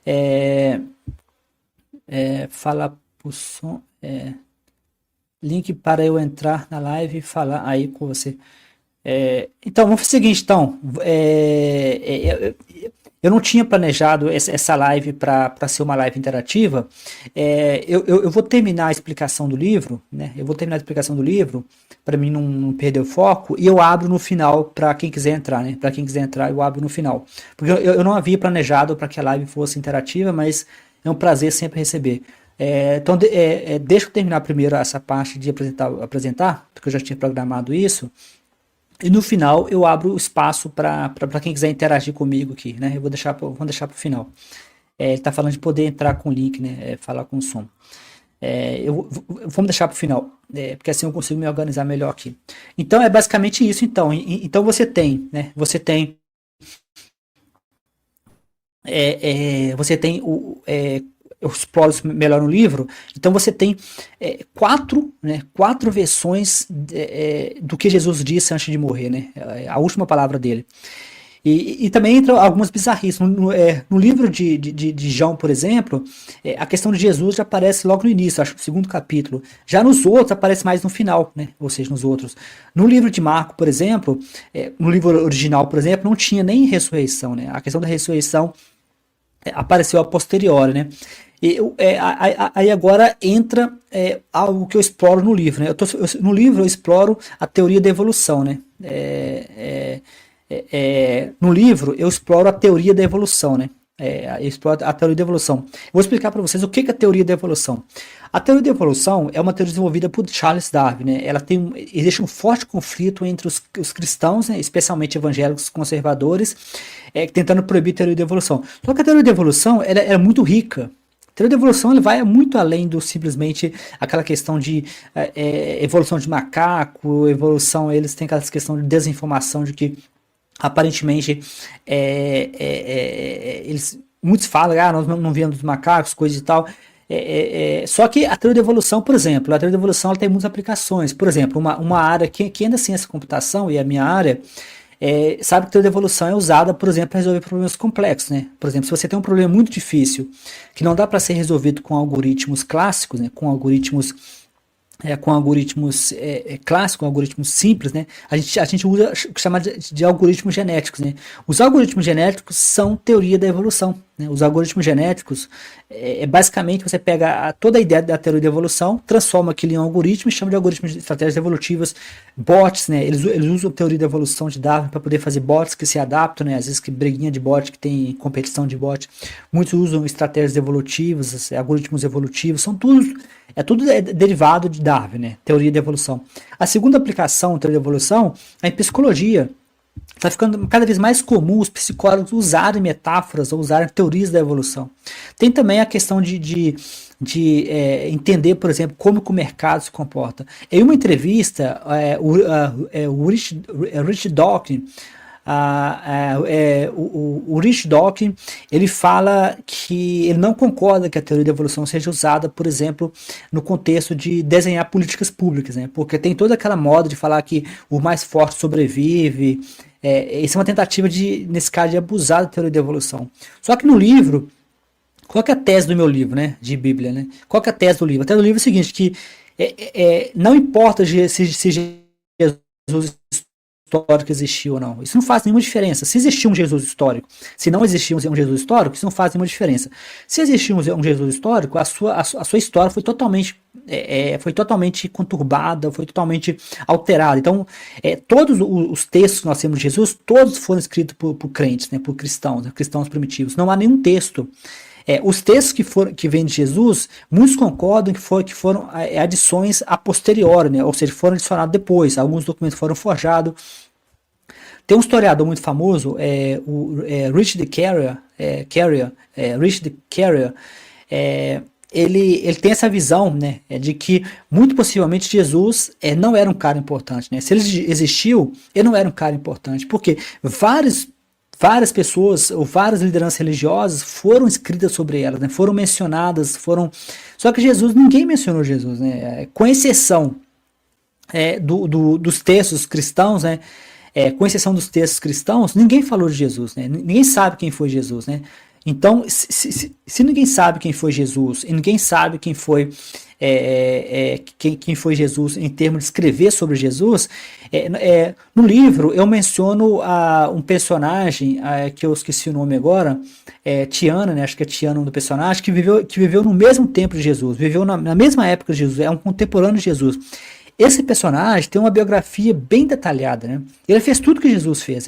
né. Fala pro som, link para eu entrar na live e falar aí com você. Então, vamos fazer o seguinte, então. Eu não tinha planejado essa live para ser uma live interativa. Eu vou terminar a explicação do livro, né? Eu vou terminar a explicação do livro para mim não perder o foco, e eu abro no final para quem quiser entrar, né? Para quem quiser entrar, eu abro no final. Porque eu não havia planejado para que a live fosse interativa, mas é um prazer sempre receber. Então, deixa eu terminar primeiro essa parte de apresentar, porque eu já tinha programado isso. E no final eu abro o espaço para quem quiser interagir comigo aqui, né? Vamos deixar para o final. Ele está falando de poder entrar com o link, né? Falar com o som. Vamos deixar para o final, porque assim eu consigo me organizar melhor aqui. Então é basicamente isso. Então você tem, né? Você tem eu exploro isso melhor no livro. Então você tem 4 versões do que Jesus disse antes de morrer, né? A última palavra dele. E também entra algumas bizarrices. No livro de João, por exemplo, a questão de Jesus já aparece logo no início, acho que no segundo capítulo. Já nos outros aparece mais no final, né? Ou seja, nos outros. No livro de Marco, por exemplo, no livro original, por exemplo, não tinha nem ressurreição, né? A questão da ressurreição apareceu a posteriori, né? Aí agora entra algo que eu exploro no livro, né? No livro eu exploro a teoria da evolução, né? No livro eu exploro a teoria da evolução, né? Eu exploro a teoria da evolução. Vou explicar para vocês o que é a teoria da evolução. A teoria da evolução é uma teoria desenvolvida por Charles Darwin, né? Existe um forte conflito entre os cristãos, né? Especialmente evangélicos conservadores, tentando proibir a teoria da evolução. Só que a teoria da evolução ela é muito rica. A teoria da evolução ela vai muito além do simplesmente aquela questão de evolução de macaco, evolução, eles têm aquela questão de desinformação de que aparentemente muitos falam, nós não viemos dos macacos, coisa e tal. Só que a teoria da evolução, por exemplo, a teoria da evolução ela tem muitas aplicações. Por exemplo, uma área que ainda assim essa computação e a minha área, sabe que a teoria da evolução é usada, por exemplo, para resolver problemas complexos, né? Por exemplo, se você tem um problema muito difícil que não dá para ser resolvido com algoritmos clássicos, né? Com algoritmos clássicos, com algoritmos simples, né? A gente usa o que chama de algoritmos genéticos, né? Os algoritmos genéticos são teoria da evolução, né? Os algoritmos genéticos basicamente você pega toda a ideia da teoria da evolução, transforma aquilo em um algoritmo e chama de algoritmos de estratégias evolutivas, bots, né? Eles usam a teoria da evolução de Darwin para poder fazer bots que se adaptam, né? Às vezes que briguinha de bot, que tem competição de bot. Muitos usam estratégias evolutivas, algoritmos evolutivos, são tudo derivado de Darwin, né? Teoria da evolução. A segunda aplicação da teoria da evolução é em psicologia. Está ficando cada vez mais comum os psicólogos usarem metáforas ou usarem teorias da evolução. Tem também a questão de entender, por exemplo, como que o mercado se comporta. Em uma entrevista, o Rich Dawkins, o Rich Dawkins, ele fala que ele não concorda que a teoria da evolução seja usada, por exemplo, no contexto de desenhar políticas públicas, né? Porque tem toda aquela moda de falar que o mais forte sobrevive. Isso é uma tentativa nesse caso, de abusar da teoria da evolução. Só que no livro, qual que é a tese do meu livro, né, de Bíblia, né? Qual que é a tese do livro? A tese do livro é o seguinte, que não importa se Jesus histórico existiu ou não. Isso não faz nenhuma diferença. Se existir um Jesus histórico, se não existir um Jesus histórico, isso não faz nenhuma diferença. Se existir um Jesus histórico, a sua história foi totalmente conturbada, foi totalmente alterada. Então, todos os textos que nós temos de Jesus, todos foram escritos por crentes, né, por cristãos, né, cristãos primitivos. Não há nenhum texto. Os textos que vêm de Jesus, muitos concordam que foram adições a posteriori, né? Ou seja, foram adicionados depois. Alguns documentos foram forjados. Tem um historiador muito famoso, Richard Carrier, ele tem essa visão, né, de que muito possivelmente Jesus não era um cara importante, né? Se ele existiu, ele não era um cara importante, porque várias pessoas ou várias lideranças religiosas foram escritas sobre elas, né? Foram mencionadas, só que Jesus, ninguém mencionou Jesus, né? Com exceção dos textos cristãos, né? Com exceção dos textos cristãos, ninguém falou de Jesus, né? Ninguém sabe quem foi Jesus, né? Então, se ninguém sabe quem foi Jesus, e ninguém sabe quem foi Jesus em termos de escrever sobre Jesus, no livro eu menciono um personagem, que eu esqueci o nome agora, Tiana, né, acho que é Tiana o nome do personagem, que viveu no mesmo tempo de Jesus, viveu na mesma época de Jesus, é um contemporâneo de Jesus. Esse personagem tem uma biografia bem detalhada, né? Ele fez tudo que Jesus fez.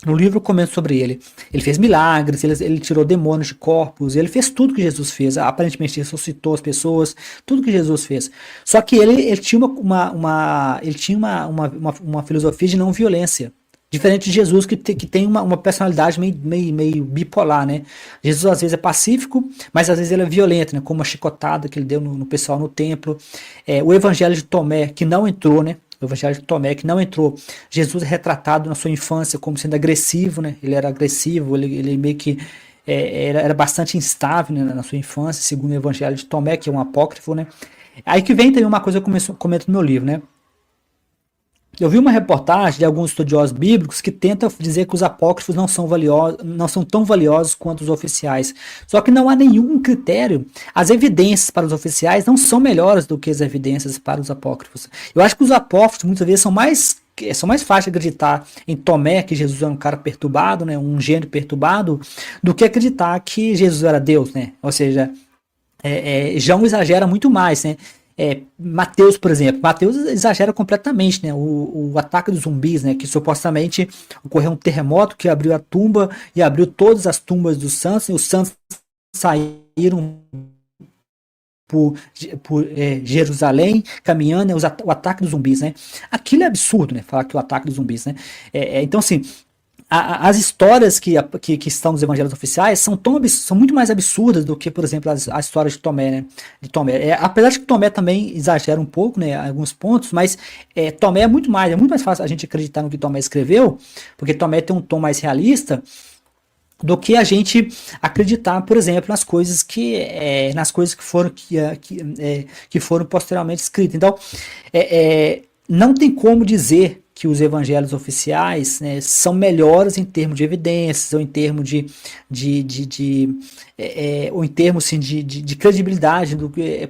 No livro comenta sobre ele. Ele fez milagres, ele tirou demônios de corpos, ele fez tudo que Jesus fez. Aparentemente ressuscitou as pessoas, tudo que Jesus fez. Só que ele tinha uma filosofia de não violência. Diferente de Jesus, que tem uma personalidade meio bipolar, né? Jesus às vezes é pacífico, mas às vezes ele é violento, né? Como a chicotada que ele deu no pessoal no templo. O evangelho de Tomé, que não entrou, né? O evangelho de Tomé, que não entrou. Jesus é retratado na sua infância como sendo agressivo, né? Ele era agressivo, ele meio que era bastante instável, né, na sua infância, segundo o evangelho de Tomé, que é um apócrifo, né? Aí que vem também uma coisa que eu comento no meu livro, né? Eu vi uma reportagem de alguns estudiosos bíblicos que tentam dizer que os apócrifos não são tão valiosos quanto os oficiais. Só que não há nenhum critério. As evidências para os oficiais não são melhores do que as evidências para os apócrifos. Eu acho que os apócrifos muitas vezes são mais fáceis de acreditar em Tomé, que Jesus era um cara perturbado, né, um gênio perturbado, do que acreditar que Jesus era Deus, né? Ou seja, João exagera muito mais, né? Mateus, por exemplo, Mateus exagera completamente, né? O ataque dos zumbis, né? Que supostamente ocorreu um terremoto que abriu a tumba e abriu todas as tumbas dos santos, e os santos saíram por Jerusalém, caminhando, né? O ataque dos zumbis, né? Aquilo é absurdo, né? Falar que o ataque dos zumbis, né? Então, assim, as histórias que estão nos evangelhos oficiais são muito mais absurdas do que, por exemplo, a história de Tomé, né? Apesar de que Tomé também exagera um pouco, né, alguns pontos, mas Tomé é muito mais fácil a gente acreditar no que Tomé escreveu, porque Tomé tem um tom mais realista do que a gente acreditar, por exemplo, nas coisas que foram posteriormente escritas. Então, não tem como dizer que os evangelhos oficiais, né, são melhores em termos de evidências, ou em termos assim, de credibilidade.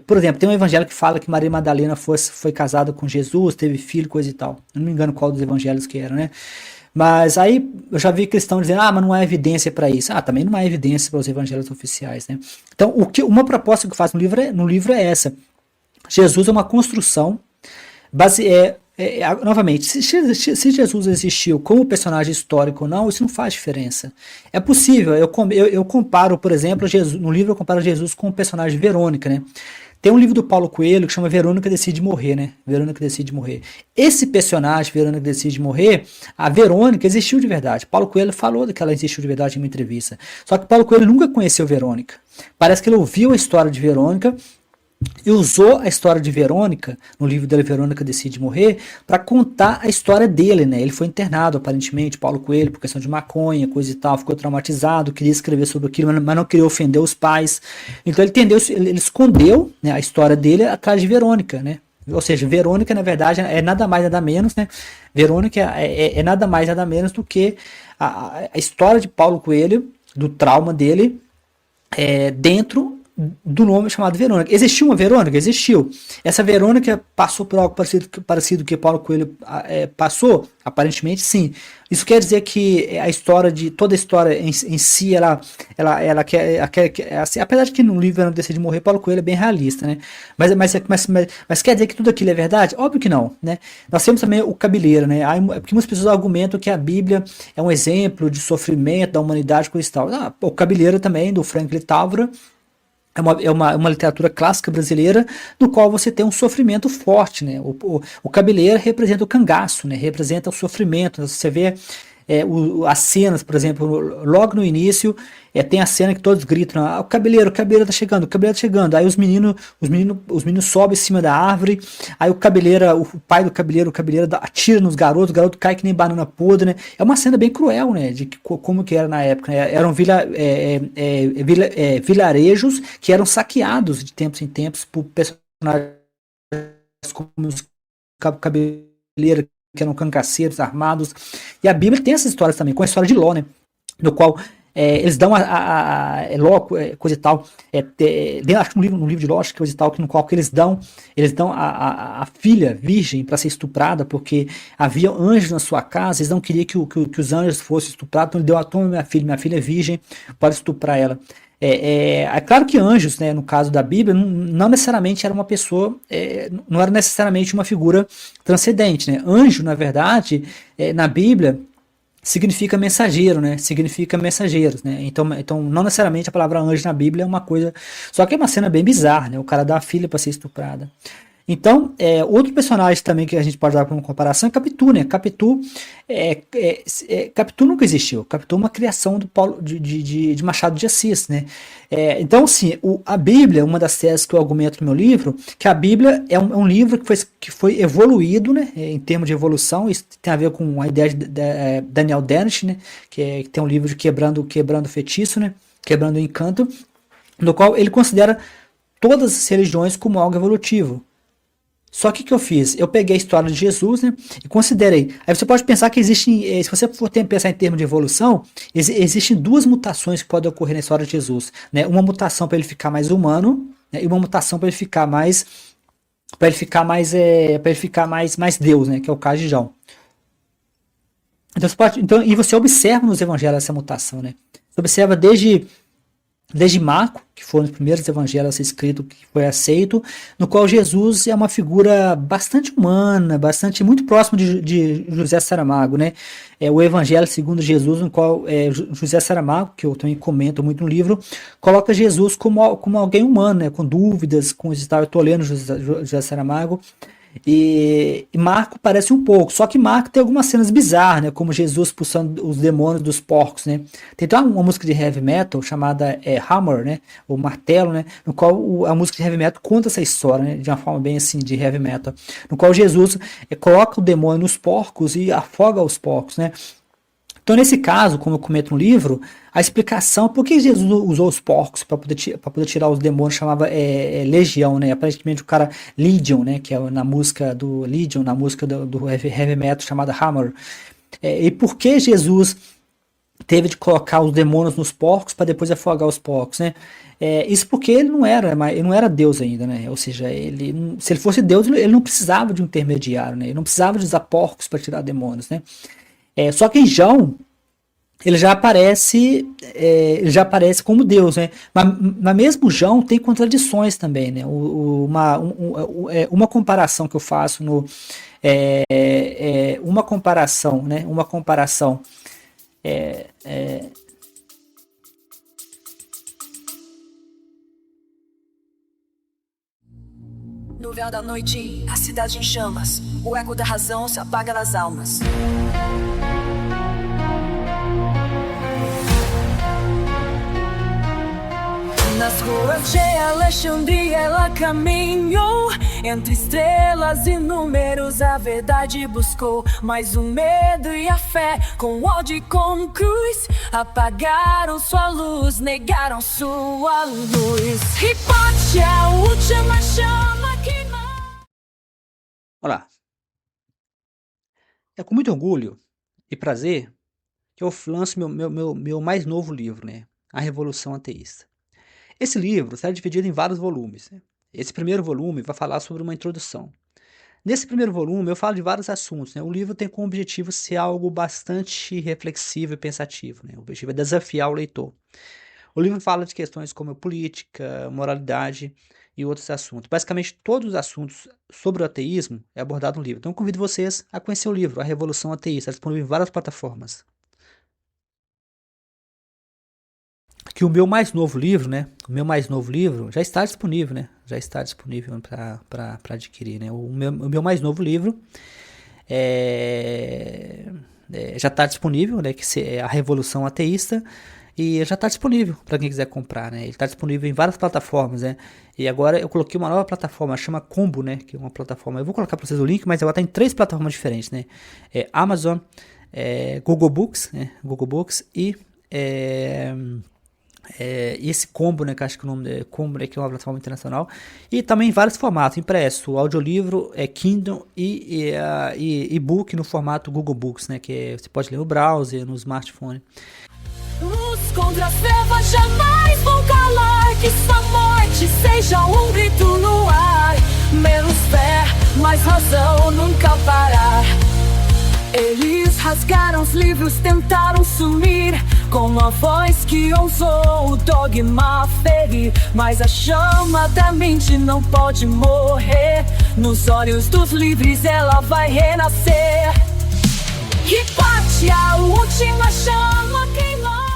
Por exemplo, tem um evangelho que fala que Maria Madalena foi casada com Jesus, teve filho, coisa e tal. Eu não me engano qual dos evangelhos que era, né? Mas aí eu já vi cristãos dizendo, mas não há evidência para isso. Também não há evidência para os evangelhos oficiais, né? Então, uma proposta que eu faço no livro é essa. Jesus é uma construção novamente, se Jesus existiu como personagem histórico ou não, isso não faz diferença. É possível, eu comparo, por exemplo, no livro eu comparo Jesus com o personagem Verônica, né? Tem um livro do Paulo Coelho que chama Verônica Decide Morrer, né? Verônica Decide Morrer. Esse personagem, Verônica Decide Morrer, a Verônica existiu de verdade. Paulo Coelho falou que ela existiu de verdade em uma entrevista. Só que Paulo Coelho nunca conheceu Verônica. Parece que ele ouviu a história de Verônica e usou a história de Verônica, no livro dele, Verônica Decide Morrer, para contar a história dele, né? Ele foi internado, aparentemente, Paulo Coelho, por questão de maconha, coisa e tal, ficou traumatizado, queria escrever sobre aquilo, mas não queria ofender os pais. Então ele escondeu, né, a história dele atrás de Verônica, né? Ou seja, Verônica, na verdade, é nada mais, nada menos, né? Verônica é nada mais, nada menos do que a história de Paulo Coelho, do trauma dele, dentro do nome chamado Verônica. Existiu uma Verônica? Existiu. Essa Verônica passou por algo parecido que Paulo Coelho passou? Aparentemente sim. Isso quer dizer que toda a história em si, ela quer, assim, apesar de que no livro Verônica Decide Morrer, Paulo Coelho é bem realista, né? Mas quer dizer que tudo aquilo é verdade? Óbvio que não, né? Nós temos também o Cabeleira, né? Porque muitas pessoas argumentam que a Bíblia é um exemplo de sofrimento da humanidade, coisa e tal. O Cabeleira também, do Franklin Távora, é uma literatura clássica brasileira, no qual você tem um sofrimento forte, né? O Cabeleira representa o cangaço, né? Representa o sofrimento. Você vê as cenas, por exemplo, logo no início, tem a cena que todos gritam, o Cabeleira tá chegando, o Cabeleira tá chegando. Aí os meninos sobem em cima da árvore, aí o pai do Cabeleira, atira nos garotos, o garoto cai que nem banana podre, né? É uma cena bem cruel, né? De como que era na época, né? Eram vilarejos que eram saqueados de tempos em tempos por personagens como os Cabeleira, que eram cangaceiros armados. E a Bíblia tem essas histórias também, com a história de Ló, né? No qual eles dão Ló, coisa e tal, acho que no livro de Ló, coisa e tal, no qual que eles dão a filha virgem para ser estuprada, porque havia anjos na sua casa, eles não queriam que os anjos fossem estuprados, então ele deu toma minha filha é virgem, pode estuprar ela. É claro que anjos, né, no caso da Bíblia, não necessariamente era uma pessoa, não era necessariamente uma figura transcendente, né? Anjo, na verdade, na Bíblia, significa mensageiro, né? Significa mensageiros, né? Então, não necessariamente a palavra anjo na Bíblia é uma coisa. Só que é uma cena bem bizarra, né? O cara dá a filha para ser estuprada. Então, outro personagem também que a gente pode dar como comparação é Capitu, né? Capitu nunca existiu. Capitu é uma criação de Machado de Assis, né? Então, assim, a Bíblia, uma das teses que eu argumento no meu livro, que a Bíblia é um livro que foi evoluído, né? Em termos de evolução. Isso tem a ver com a ideia de Daniel Dennett, né? Que tem um livro de quebrando o feitiço, né? Quebrando o encanto, no qual ele considera todas as religiões como algo evolutivo. Só que o que eu fiz? Eu peguei a história de Jesus, né, e considerei. Aí você pode pensar que existem, se você for pensar em termos de evolução, existem duas mutações que podem ocorrer na história de Jesus, né? Uma mutação para ele ficar mais humano, né, e uma mutação para ele ficar mais mais Deus, né, que é o caso de João. Então, e você observa nos evangelhos essa mutação, né? Você observa desde Marco, que foram os primeiros evangelhos a ser escrito, que foi aceito, no qual Jesus é uma figura bastante humana, muito próximo de José Saramago, né? O Evangelho segundo Jesus, no qual José Saramago, que eu também comento muito no livro, coloca Jesus como alguém humano, né? Com dúvidas, com isso. Eu estou lendo José Saramago. E Marco parece um pouco, só que Marco tem algumas cenas bizarras, né, como Jesus expulsando os demônios dos porcos, né. Tem até uma música de heavy metal chamada Hammer, né, o martelo, né, no qual a música de heavy metal conta essa história, né, de uma forma bem assim de heavy metal, no qual Jesus coloca o demônio nos porcos e afoga os porcos, né. Então, nesse caso, como eu comento no livro, a explicação por que Jesus usou os porcos para poder tirar os demônios chamava legião, né? Aparentemente o cara Legion, né? Que é na música do Legion, na música do heavy metal chamada Hammer. E por que Jesus teve de colocar os demônios nos porcos para depois afogar os porcos, né? Isso porque ele não era Deus ainda, né? Ou seja, se ele fosse Deus, ele não precisava de um intermediário, né? Ele não precisava de usar porcos para tirar demônios, né? Só que em João, ele já aparece como Deus, né? Mas mesmo João tem contradições também, né? Uma comparação que eu faço uma comparação, né? Uma comparação é, é, No véu da noite, a cidade em chamas. O eco da razão se apaga nas almas. Nas ruas de Alexandria ela caminhou, entre estrelas e números a verdade buscou. Mas o medo e a fé, com ódio e com cruz, apagaram sua luz, negaram sua luz. Hipótese, a última chama que não... Olá, é com muito orgulho e prazer que eu lanço meu mais novo livro, né? A Revolução Ateísta. Esse livro será dividido em vários volumes, né? Esse primeiro volume vai falar sobre uma introdução. Nesse primeiro volume eu falo de vários assuntos, né? O livro tem como objetivo ser algo bastante reflexivo e pensativo, né? O objetivo é desafiar o leitor. O livro fala de questões como política, moralidade e outros assuntos. Basicamente todos os assuntos sobre o ateísmo é abordado no livro. Então eu convido vocês a conhecer o livro, A Revolução Ateísta, disponível em várias plataformas. Que o meu mais novo livro, né? O meu mais novo livro já está disponível, né? Já está disponível para adquirir, né? O meu mais novo livro já está disponível, né? Que é A Revolução Ateísta, e já está disponível para quem quiser comprar, né? Ele está disponível em várias plataformas, né? E agora eu coloquei uma nova plataforma, chama Combo, né? Que é uma plataforma. Eu vou colocar para vocês o link, mas ela está em 3 plataformas diferentes, né? Amazon, Google Books, né? Google Books e esse Combo, né, que acho que o nome é Combo, né, que é uma plataforma internacional, e também em vários formatos, impresso, audiolivro, Kindle e e-book no formato Google Books, né, que você pode ler no browser, no smartphone. Luz contra as trevas jamais vão calar, que sua morte seja um grito no ar. Menos fé, mais razão, nunca parar. Eles rasgaram os livros, tentaram sumir, com a voz que ousou o dogma ferir. Mas a chama da mente não pode morrer, nos olhos dos livres ela vai renascer. E bate a última chama queimar.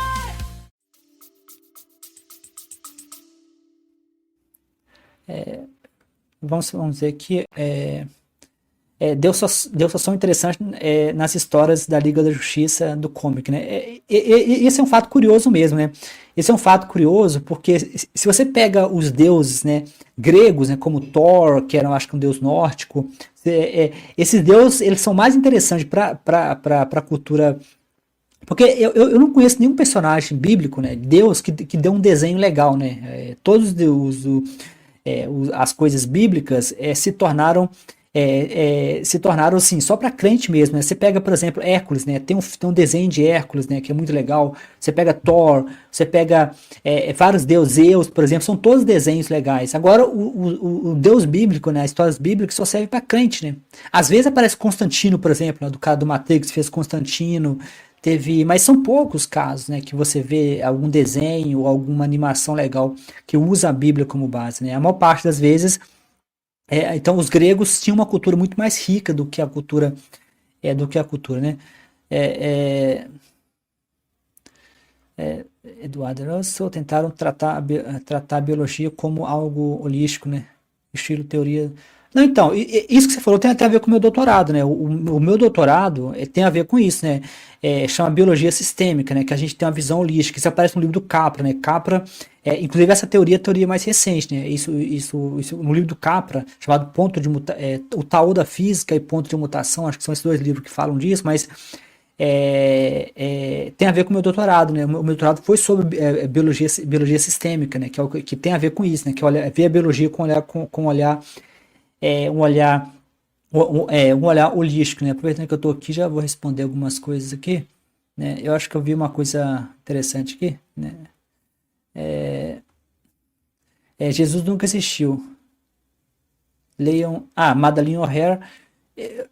Vamos dizer que Deus só são interessantes nas histórias da Liga da Justiça do comic, né? Esse é um fato curioso mesmo, né? Esse é um fato curioso porque se você pega os deuses, né, gregos, né, como Thor, que era, acho que um deus nórdico, esses deuses eles são mais interessantes para a cultura. Porque eu não conheço nenhum personagem bíblico, né, Deus que deu um desenho legal, né? Todos as coisas bíblicas se tornaram assim, só para crente mesmo, né? Você pega, por exemplo, Hércules, né? Tem um desenho de Hércules, né? Que é muito legal. Você pega Thor, você pega vários deuses, Zeus, por exemplo, são todos desenhos legais. Agora, o Deus bíblico, né? As histórias bíblicas só servem para crente, né? Às vezes aparece Constantino, por exemplo, né? Do cara do Matrix fez Constantino, mas são poucos casos, né? Que você vê algum desenho ou alguma animação legal que usa a Bíblia como base, né? A maior parte das vezes. Então os gregos tinham uma cultura muito mais rica do que a cultura, né? Eduardo Russell tentaram tratar a biologia como algo holístico, né? Estilo teoria. Não, então, isso que você falou tem a ver com o meu doutorado, né? O meu doutorado tem a ver com isso, né? Chama biologia sistêmica, né? Que a gente tem uma visão holística. Isso aparece no livro do Capra, né? Capra, inclusive essa teoria é a teoria mais recente, né? Isso no livro do Capra, chamado o Tao da Física e Ponto de Mutação, acho que são esses 2 livros que falam disso, mas tem a ver com o meu doutorado, né? O meu doutorado foi sobre biologia sistêmica, né? Que tem a ver com isso, né? Que ver a biologia com um olhar holístico, né? Aproveitando que eu estou aqui, já vou responder algumas coisas aqui, né? Eu acho que eu vi uma coisa interessante aqui, né? Jesus nunca existiu. Leiam. Madeleine O'Hare.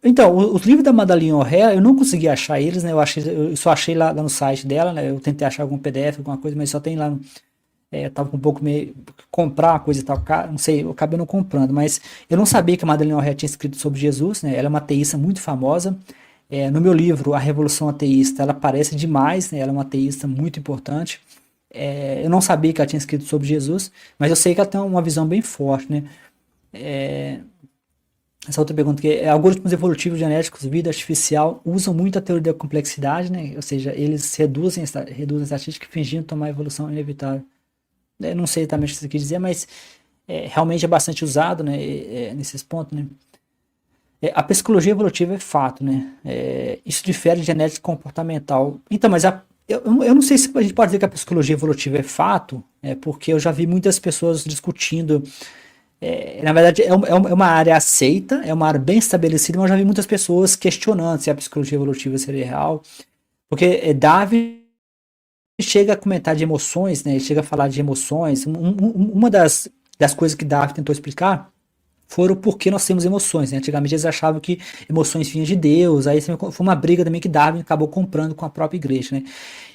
Então, os livros da Madeleine O'Hare, eu não consegui achar eles, né? Eu só achei lá no site dela, né? Eu tentei achar algum PDF, alguma coisa, mas só tem lá. Eu tava com um pouco meio. Comprar uma coisa e tal, não sei, eu acabei não comprando, mas eu não sabia que a Madeleine O'Hare tinha escrito sobre Jesus, né? Ela é uma ateísta muito famosa. No meu livro, A Revolução Ateísta, ela aparece demais, né? Ela é uma ateísta muito importante. Eu não sabia que ela tinha escrito sobre Jesus, mas eu sei que ela tem uma visão bem forte, né? Essa outra pergunta que algoritmos evolutivos genéticos, vida artificial, usam muito a teoria da complexidade, né? Ou seja, eles reduzem a estatística fingindo tomar a evolução inevitável. Eu não sei exatamente o que você quer dizer, mas realmente é bastante usado, né? Nesses pontos, né? A psicologia evolutiva é fato, né? Isso difere de genética comportamental. Então, mas eu não sei se a gente pode dizer que a psicologia evolutiva é fato, porque eu já vi muitas pessoas discutindo. Na verdade, é uma área aceita, é uma área bem estabelecida, mas eu já vi muitas pessoas questionando se a psicologia evolutiva seria real, porque Darwin chega a comentar de emoções, né? Ele chega a falar de emoções. Uma das coisas que Darwin tentou explicar foram por que nós temos emoções, né? Antigamente eles achavam que emoções vinham de Deus, aí foi uma briga também que Darwin acabou comprando com a própria igreja, né?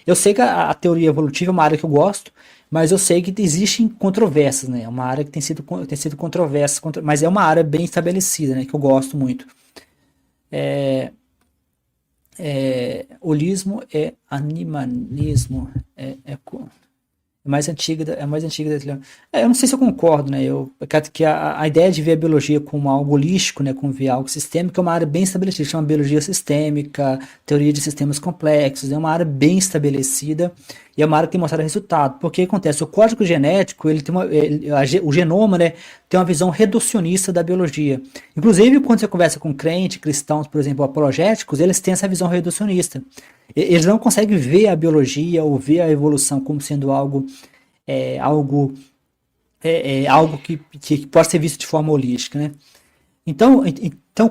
Eu sei que a teoria evolutiva é uma área que eu gosto, mas eu sei que existem controvérsias, né? É uma área que tem sido controversa, mas é uma área bem estabelecida, né? Que eu gosto muito. Holismo é animalismo, mais antiga, é mais antiga da eu não sei se eu concordo, né? Que a ideia de ver a biologia como algo holístico, né? Como ver algo sistêmico, é uma área bem estabelecida, chama biologia sistêmica, teoria de sistemas complexos, é uma área bem estabelecida e é uma área que tem mostrado resultado. Porque acontece, o código genético, ele tem o genoma, né? Tem uma visão reducionista da biologia. Inclusive, quando você conversa com cristãos, por exemplo, apologéticos, eles têm essa visão reducionista. Eles não conseguem ver a biologia ou ver a evolução como sendo algo que pode ser visto de forma holística, né? Então,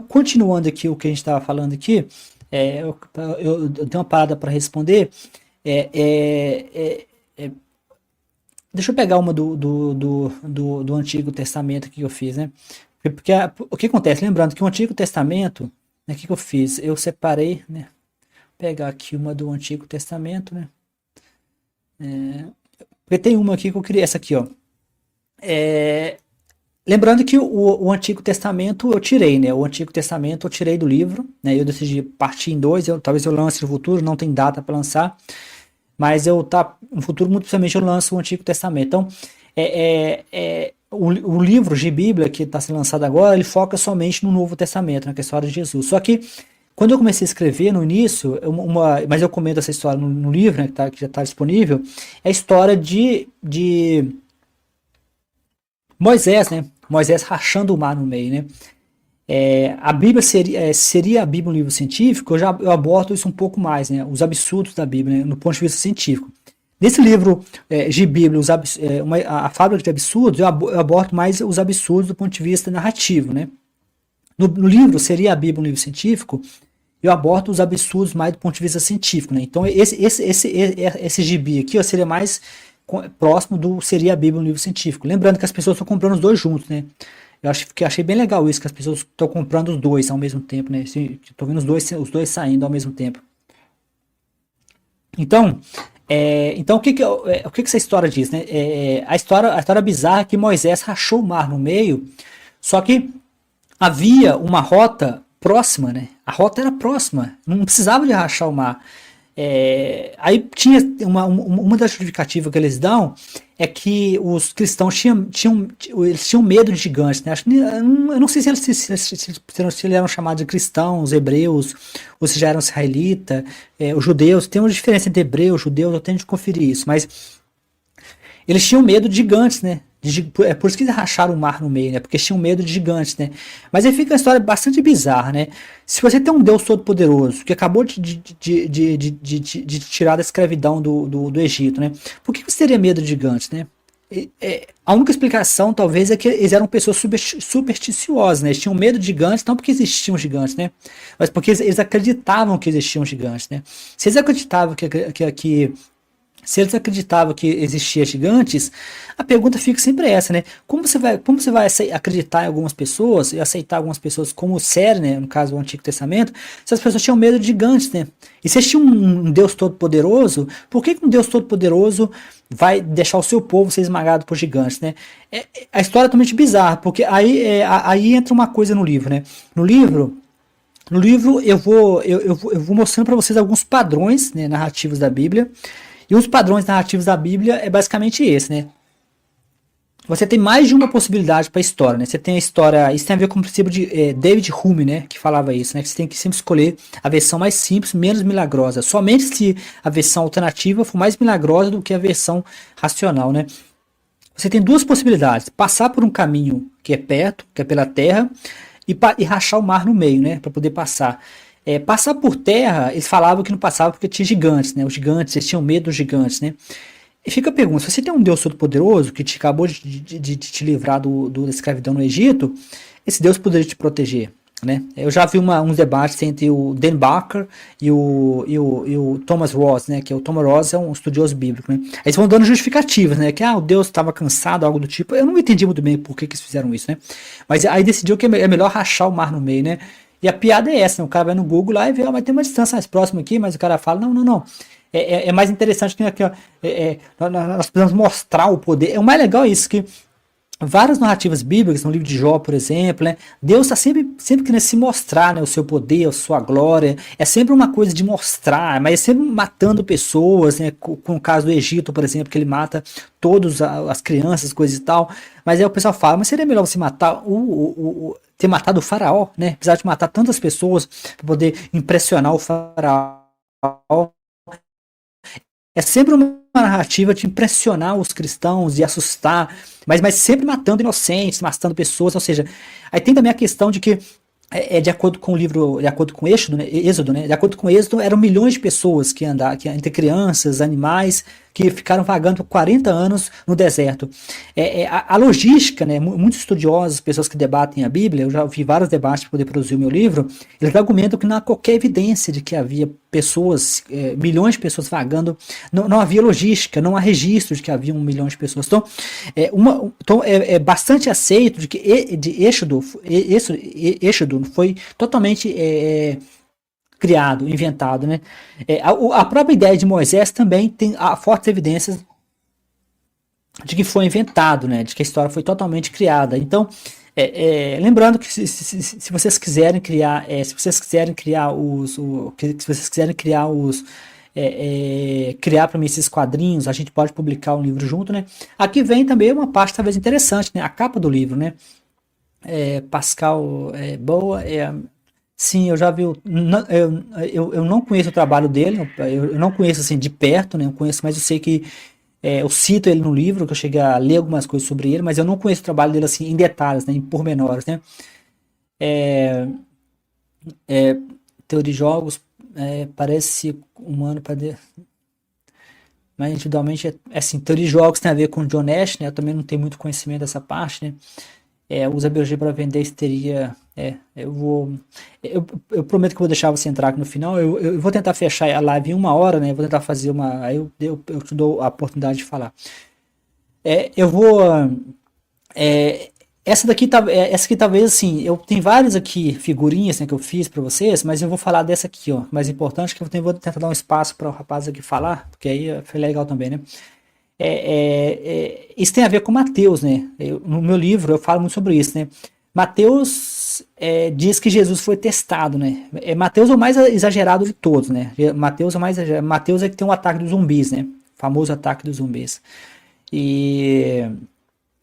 continuando aqui o que a gente estava falando aqui, eu tenho uma parada para responder. Deixa eu pegar uma do Antigo Testamento que eu fiz, né? Porque o que acontece? Lembrando que o Antigo Testamento, né, o que eu fiz? Eu separei, né? Pegar aqui uma do Antigo Testamento, né? Porque tem uma aqui que eu queria, essa aqui, ó. Lembrando que o Antigo Testamento eu tirei, né? O Antigo Testamento eu tirei do livro, né? Eu decidi partir em dois, talvez eu lance no futuro, não tem data para lançar, mas no futuro, muito possivelmente, eu lanço o Antigo Testamento. Então, o livro de Bíblia que está sendo lançado agora, ele foca somente no Novo Testamento, né? Que é a história de Jesus. Só que quando eu comecei a escrever no início, mas eu comento essa história no livro, né, que já está disponível, é a história de Moisés, né? Moisés rachando o mar no meio, né? A Bíblia seria a Bíblia um livro científico? Eu abordo isso um pouco mais, né? Os absurdos da Bíblia, né, no ponto de vista científico. Nesse livro de Bíblia, a Fábrica de Absurdos, eu abordo mais os absurdos do ponto de vista narrativo, né? No livro, seria a Bíblia um livro científico, eu abordo os absurdos mais do ponto de vista científico, né? Então, esse gibi aqui, ó, seria mais próximo do seria a Bíblia um livro científico. Lembrando que as pessoas estão comprando os dois juntos, né? Eu achei bem legal isso, que as pessoas estão comprando os dois ao mesmo tempo, né? Estou vendo os dois saindo ao mesmo tempo. Então, o que essa história diz, né? A história bizarra é que Moisés rachou o mar no meio, só que havia uma rota próxima, né? A rota era próxima, não precisava de rachar o mar. Aí tinha uma das justificativas que eles dão é que os cristãos eles tinham medo de gigantes, né? Eu não sei se eles eram chamados de cristãos, hebreus, ou se já eram israelitas, os judeus. Tem uma diferença entre hebreus e judeus, eu tenho de conferir isso, mas eles tinham medo de gigantes, né? É por isso que eles racharam o mar no meio, né? Porque eles tinham medo de gigantes, né? Mas aí fica uma história bastante bizarra, né? Se você tem um Deus todo-poderoso que acabou de tirar da escravidão do Egito, né? Por que você teria medo de gigantes, né? A única explicação, talvez, é que eles eram pessoas supersticiosas, né? Eles tinham medo de gigantes, não porque existiam gigantes, né? Mas porque eles acreditavam que existiam gigantes, né? Se eles acreditavam que Se eles acreditavam que existiam gigantes, a pergunta fica sempre essa, né? Como você vai acreditar em algumas pessoas e aceitar algumas pessoas como sério, né? No caso do Antigo Testamento, se as pessoas tinham medo de gigantes, né? E se existia um Deus Todo-Poderoso, por que um Deus Todo-Poderoso vai deixar o seu povo ser esmagado por gigantes, né? A história é totalmente bizarra, porque aí entra uma coisa no livro, né? No livro eu vou mostrando para vocês alguns padrões, né, narrativos da Bíblia. E os padrões narrativos da Bíblia é basicamente esse, né? Você tem mais de uma possibilidade para a história, né? Você tem a história, isso tem a ver com o princípio de David Hume, né? Que falava isso, né? Que você tem que sempre escolher a versão mais simples, menos milagrosa. Somente se a versão alternativa for mais milagrosa do que a versão racional, né? Você tem duas possibilidades: passar por um caminho que é perto, que é pela terra, e rachar o mar no meio, né? Para poder passar. Passar por terra, eles falavam que não passava porque tinha gigantes, né? Os gigantes, eles tinham medo dos gigantes, né? E fica a pergunta: se você tem um Deus Todo-Poderoso que te acabou de te livrar da escravidão no Egito, esse Deus poderia te proteger, né? Eu já vi uns debates entre o Dan Barker e o Thomas Ross, né? Que o Thomas Ross é um estudioso bíblico, né? Eles vão dando justificativas, né? Que o Deus estava cansado, algo do tipo. Eu não entendi muito bem por que eles fizeram isso, né? Mas aí decidiu que é melhor rachar o mar no meio, né? E a piada é essa, né? O cara vai no Google lá e vê, vai ter uma distância mais próxima aqui, mas o cara fala, não. É mais interessante que aqui, ó, nós precisamos mostrar o poder. O mais legal é isso, que várias narrativas bíblicas, no livro de Jó, por exemplo, né, Deus está sempre querendo se mostrar, né, o seu poder, a sua glória. É sempre uma coisa de mostrar, mas é sempre matando pessoas, né, com o caso do Egito, por exemplo, que ele mata todas as crianças, coisas e tal. Mas aí o pessoal fala, mas seria melhor você matar ter matado o faraó, né? Apesar de matar tantas pessoas para poder impressionar o faraó. É sempre uma narrativa de impressionar os cristãos e assustar, mas sempre matando inocentes, matando pessoas. Ou seja, aí tem também a questão de que de acordo com o livro, de acordo com Êxodo, né? De acordo com Êxodo, eram milhões de pessoas que andavam, entre crianças, animais, que ficaram vagando por 40 anos no deserto. A logística, né? Muitos estudiosos, pessoas que debatem a Bíblia, eu já vi vários debates para poder produzir o meu livro, eles argumentam que não há qualquer evidência de que havia pessoas, milhões de pessoas vagando, não havia logística, não há registro de que havia 1 milhão de pessoas. Então, é bastante aceito de que Êxodo foi totalmente criado, inventado, né? A própria ideia de Moisés também tem fortes evidências de que foi inventado, né? De que a história foi totalmente criada. Então, lembrando que se vocês quiserem criar, criar para mim esses quadrinhos, a gente pode publicar um livro junto, né? Aqui vem também uma parte talvez interessante, né? A capa do livro, né? Pascal Boa, sim, eu já vi. Eu não conheço o trabalho dele, eu não conheço assim de perto, né? Eu conheço, mas eu sei que eu cito ele no livro, que eu cheguei a ler algumas coisas sobre ele, mas eu não conheço o trabalho dele assim em detalhes, né? Em pormenores, né? Teoria de jogos, parece humano para. Mas individualmente assim, teoria de jogos tem a ver com o John Nash, né? Eu também não tenho muito conhecimento dessa parte, né? Usa biologia para vender histeria. Eu prometo que eu vou deixar você entrar aqui no final. Eu vou tentar fechar a live em 1 hora, né? Eu vou tentar fazer uma. Aí eu te dou a oportunidade de falar. Eu vou. Essa aqui talvez assim. Eu tenho várias aqui figurinhas, né, que eu fiz para vocês, mas eu vou falar dessa aqui, ó. Mais importante, que eu vou tentar dar um espaço para o rapaz aqui falar, porque aí foi legal também, né? Isso tem a ver com Mateus, né? No meu livro eu falo muito sobre isso, né? Mateus diz que Jesus foi testado, né? Mateus é o mais exagerado de todos, né? Mateus é que tem um ataque dos zumbis, né? O famoso ataque dos zumbis. E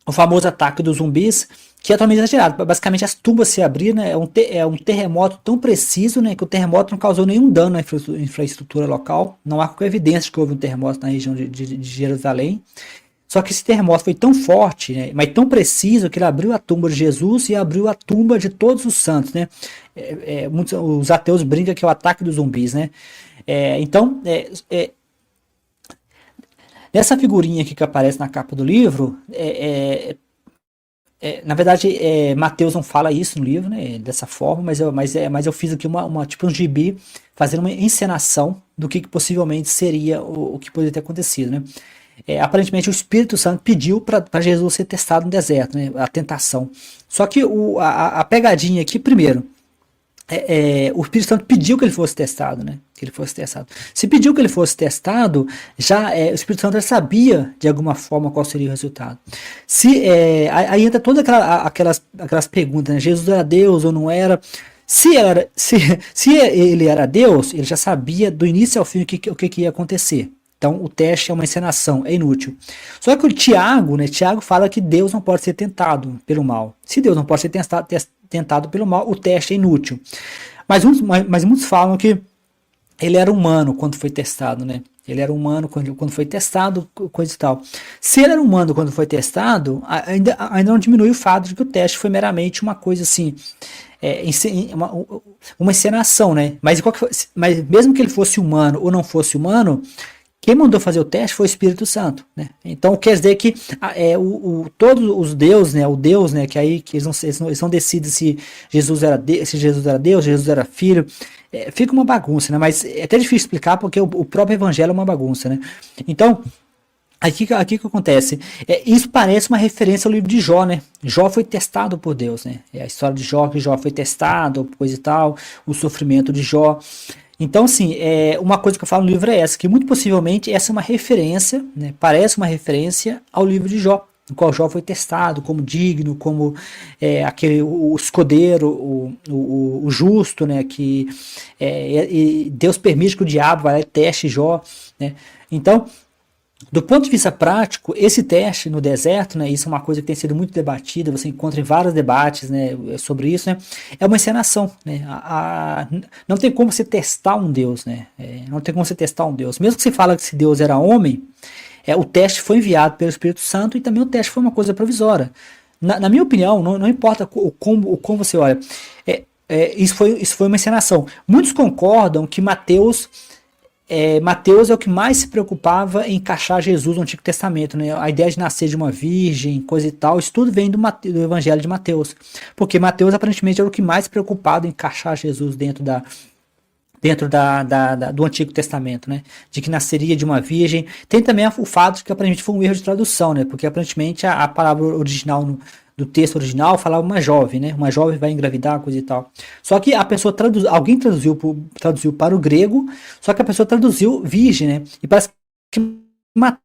o famoso ataque dos zumbis, que é totalmente exagerado. Basicamente as tumbas se abriram, né? É um terremoto tão preciso, né? Que o terremoto não causou nenhum dano na infraestrutura local. Não há qualquer evidência de que houve um terremoto na região de Jerusalém. Só que esse terremoto foi tão forte, né, mas tão preciso, que ele abriu a tumba de Jesus e abriu a tumba de todos os santos, né? Os ateus brincam que é o ataque dos zumbis, né? Então, nessa figurinha aqui que aparece na capa do livro, Na verdade, Mateus não fala isso no livro, né, dessa forma, mas eu fiz aqui tipo um gibi, fazendo uma encenação do que possivelmente seria o que poderia ter acontecido, né. Aparentemente o Espírito Santo pediu para Jesus ser testado no deserto, né, a tentação. Só que a pegadinha aqui, primeiro, o Espírito Santo pediu que ele fosse testado, né? Que ele fosse testado. Se pediu que ele fosse testado, o Espírito Santo já sabia de alguma forma qual seria o resultado. Aí entra todas aquelas perguntas, né? Jesus era Deus ou não era? Se ele era Deus, ele já sabia do início ao fim o que ia acontecer. Então o teste é uma encenação, é inútil. Só que o Tiago, né? Tiago fala que Deus não pode ser tentado pelo mal. Se Deus não pode ser tentado pelo mal, o teste é inútil. Mas muitos falam que ele era humano quando foi testado, né? Ele era humano quando foi testado, coisa e tal. Se ele era humano quando foi testado, ainda não diminui o fato de que o teste foi meramente uma coisa assim, uma encenação, né? Mas mesmo que ele fosse humano ou não fosse humano, quem mandou fazer o teste foi o Espírito Santo, né? Então quer dizer que todos os deuses, né? O Deus, né? Que aí que eles não decidem se Jesus era Deus, Jesus era filho. Fica uma bagunça, né? Mas é até difícil explicar porque o próprio Evangelho é uma bagunça, né? Então aqui que acontece? Isso parece uma referência ao livro de Jó, né? Jó foi testado por Deus, né? A história de Jó, que Jó foi testado, coisa e tal, o sofrimento de Jó. Então, assim, uma coisa que eu falo no livro é essa, que muito possivelmente essa é uma referência, né, parece uma referência ao livro de Jó, no qual Jó foi testado como digno, como o escudeiro, o justo, né, que Deus permite que o diabo vá lá e teste Jó, né. Então, do ponto de vista prático, esse teste no deserto, né, isso é uma coisa que tem sido muito debatida, você encontra em vários debates, né, sobre isso, né, é uma encenação, né, não tem como você testar um Deus, né, não tem como você testar um Deus, mesmo que você fala que esse Deus era homem, o teste foi enviado pelo Espírito Santo e também o teste foi uma coisa provisória. Na minha opinião, não importa como você olha, isso foi uma encenação. Muitos concordam que Mateus é o que mais se preocupava em encaixar Jesus no Antigo Testamento, né? A ideia de nascer de uma virgem, coisa e tal, isso tudo vem do Evangelho de Mateus, porque Mateus aparentemente era o que mais se preocupava em encaixar Jesus dentro do Antigo Testamento, né? De que nasceria de uma virgem. Tem também o fato de que aparentemente foi um erro de tradução, né? Porque aparentemente a palavra original do texto original falava uma jovem, né? Uma jovem vai engravidar, coisa e tal. Só que a pessoa alguém traduziu para o grego, só que a pessoa traduziu virgem, né? E parece que Mateus,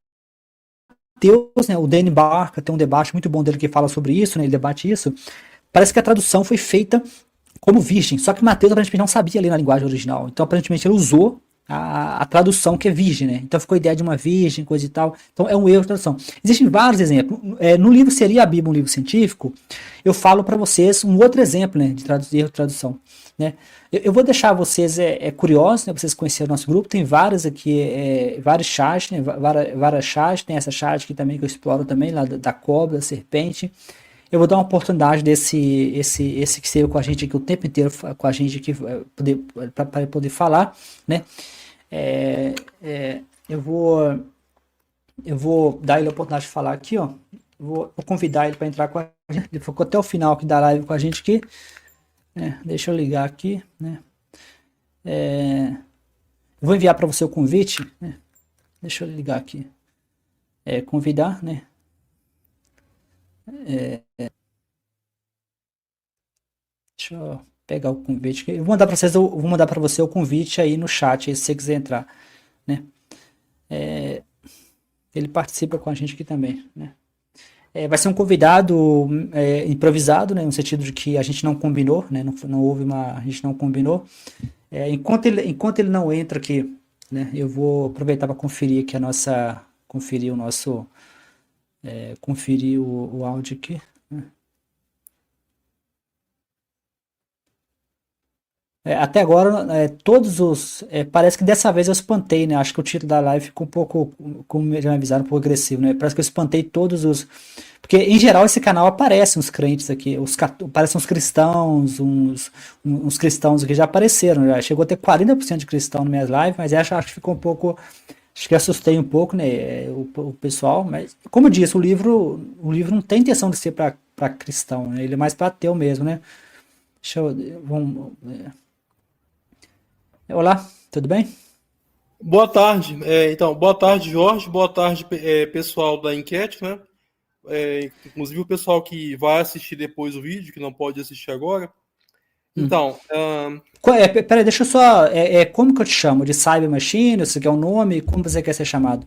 né? O Danny Barker tem um debate muito bom dele que fala sobre isso, né? Ele debate isso. Parece que a tradução foi feita como virgem, só que Mateus aparentemente não sabia ler na linguagem original. Então aparentemente ele usou a tradução que é virgem, né? Então ficou a ideia de uma virgem, coisa e tal. Então é um erro de tradução. Existem vários exemplos. No livro Seria a Bíblia um livro científico? Eu falo para vocês um outro exemplo, né, de erro de tradução, né? Eu vou deixar vocês curiosos, né, para vocês conhecerem o nosso grupo. Tem várias aqui, vários chats, né, várias chats. Tem essa chat aqui também que eu exploro também, lá da cobra, da serpente. Eu vou dar uma oportunidade esse que esteve com a gente aqui o tempo inteiro, com a gente aqui, para poder falar, né? Eu vou dar ele a oportunidade de falar aqui, ó. Vou convidar ele para entrar com a gente. Ele ficou até o final aqui da live com a gente aqui. Deixa eu ligar aqui, né? Eu vou enviar para você o convite, né? Deixa eu ligar aqui. Convidar, né? Deixa eu pegar o convite aqui. Eu vou mandar para você o convite aí no chat, aí, se você quiser entrar, né? Ele participa com a gente aqui também, né? Vai ser um convidado improvisado, né? No sentido de que a gente não combinou, né? Não houve a gente não combinou. Enquanto ele não entra aqui, né? Eu vou aproveitar para conferir aqui conferir o nosso conferir o áudio aqui, né? Até agora, parece que dessa vez eu espantei, né? Acho que o título da live ficou um pouco, como já me avisaram, um pouco agressivo, né? Parece que eu espantei todos os... Porque, em geral, esse canal aparece uns crentes aqui, aparecem uns cristãos, uns cristãos aqui já apareceram, já chegou a ter 40% de cristão nas minhas lives, mas acho que ficou um pouco... Acho que assustei um pouco, né, o pessoal, mas, como eu disse, o livro não tem intenção de ser para para cristão, né? Ele é mais para ateu mesmo, né? Olá, tudo bem? Boa tarde. Então, boa tarde, Jorge. Boa tarde, pessoal da enquete, né? Inclusive o pessoal que vai assistir depois o vídeo, que não pode assistir agora. Então, Peraí, deixa eu só. Como que eu te chamo? De Cyber Machine? Você quer um nome? Como você quer ser chamado?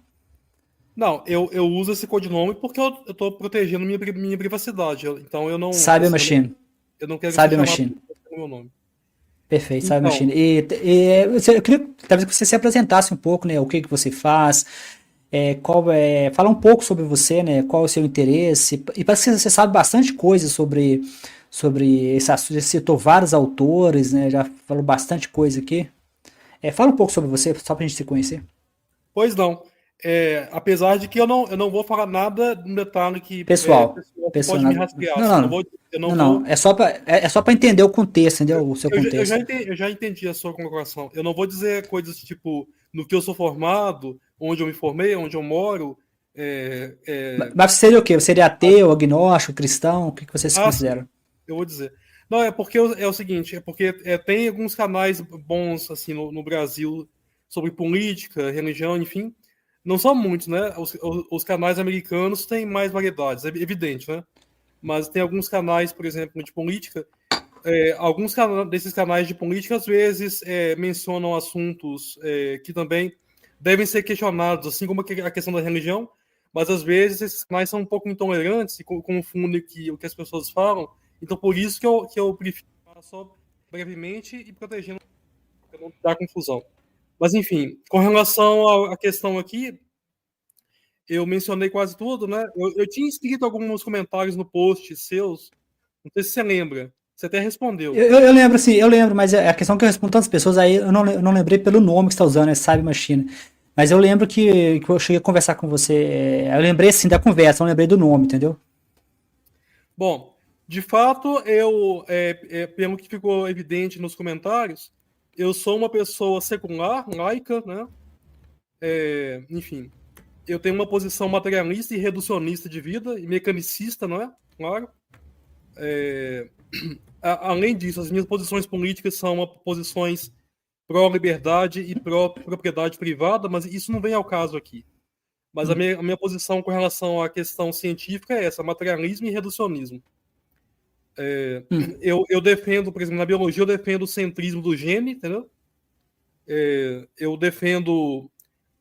não, eu uso esse codinome porque eu tô protegendo minha privacidade. Então eu não. Cyber assim, Machine. eu não quero Cyber ser chamado Machine. pelo meu nome. Perfeito, Cyber Então, Machine. Eu queria talvez que você se apresentasse um pouco, né? O que que você faz, fala um pouco sobre você, né? Qual é o seu interesse. E parece que você sabe bastante coisa sobre esse assunto. Você citou vários autores, né? Já falou bastante coisa aqui. Fala um pouco sobre você, só pra gente se conhecer. pois não. Apesar de que eu não vou falar nada no detalhe que Pessoal, que pode me rastrear. não, Assim, não, eu não vou, eu não não, vou. é só para entender o contexto, entendeu? O seu contexto. Eu já entendi a sua colocação. Eu não vou dizer coisas tipo no que eu sou formado, onde eu me formei, onde eu moro. Mas seria o quê? Você seria ateu, agnóstico, cristão? O que que você se considera? Sim, eu vou dizer. Não, é porque é o seguinte, é porque tem alguns canais bons assim no Brasil sobre política, religião, enfim. Não são muitos, né? Os canais americanos têm mais variedades, é evidente, né? Mas tem alguns canais, por exemplo, de política. Alguns desses canais de política, às vezes, mencionam assuntos que também devem ser questionados, assim como a questão da religião, mas às vezes esses canais são um pouco intolerantes e confundem o que as pessoas falam. Então, por isso que eu prefiro falar só brevemente e protegendo para não dar confusão. Mas, enfim, com relação à questão aqui, eu mencionei quase tudo, né? Eu tinha escrito alguns comentários no post seus, não sei se você lembra. Você até respondeu. Eu lembro, sim, eu lembro, mas a questão que eu respondo tantas pessoas, aí eu não lembrei pelo nome que você está usando, é Cyber Machine. Mas eu lembro que eu cheguei a conversar com você, eu lembrei, sim, da conversa, não lembrei do nome, entendeu? Bom, de fato, pelo que ficou evidente nos comentários, eu sou uma pessoa secular, laica, né? Enfim, eu tenho uma posição materialista e reducionista de vida, e mecanicista, não é? Claro. Além disso, as minhas posições políticas são posições pró-liberdade e pró-propriedade privada, mas isso não vem ao caso aqui. Mas a minha posição com relação à questão científica é essa, materialismo e reducionismo. Eu defendo, por exemplo, na biologia, eu defendo o centrismo do gene, entendeu? Eu defendo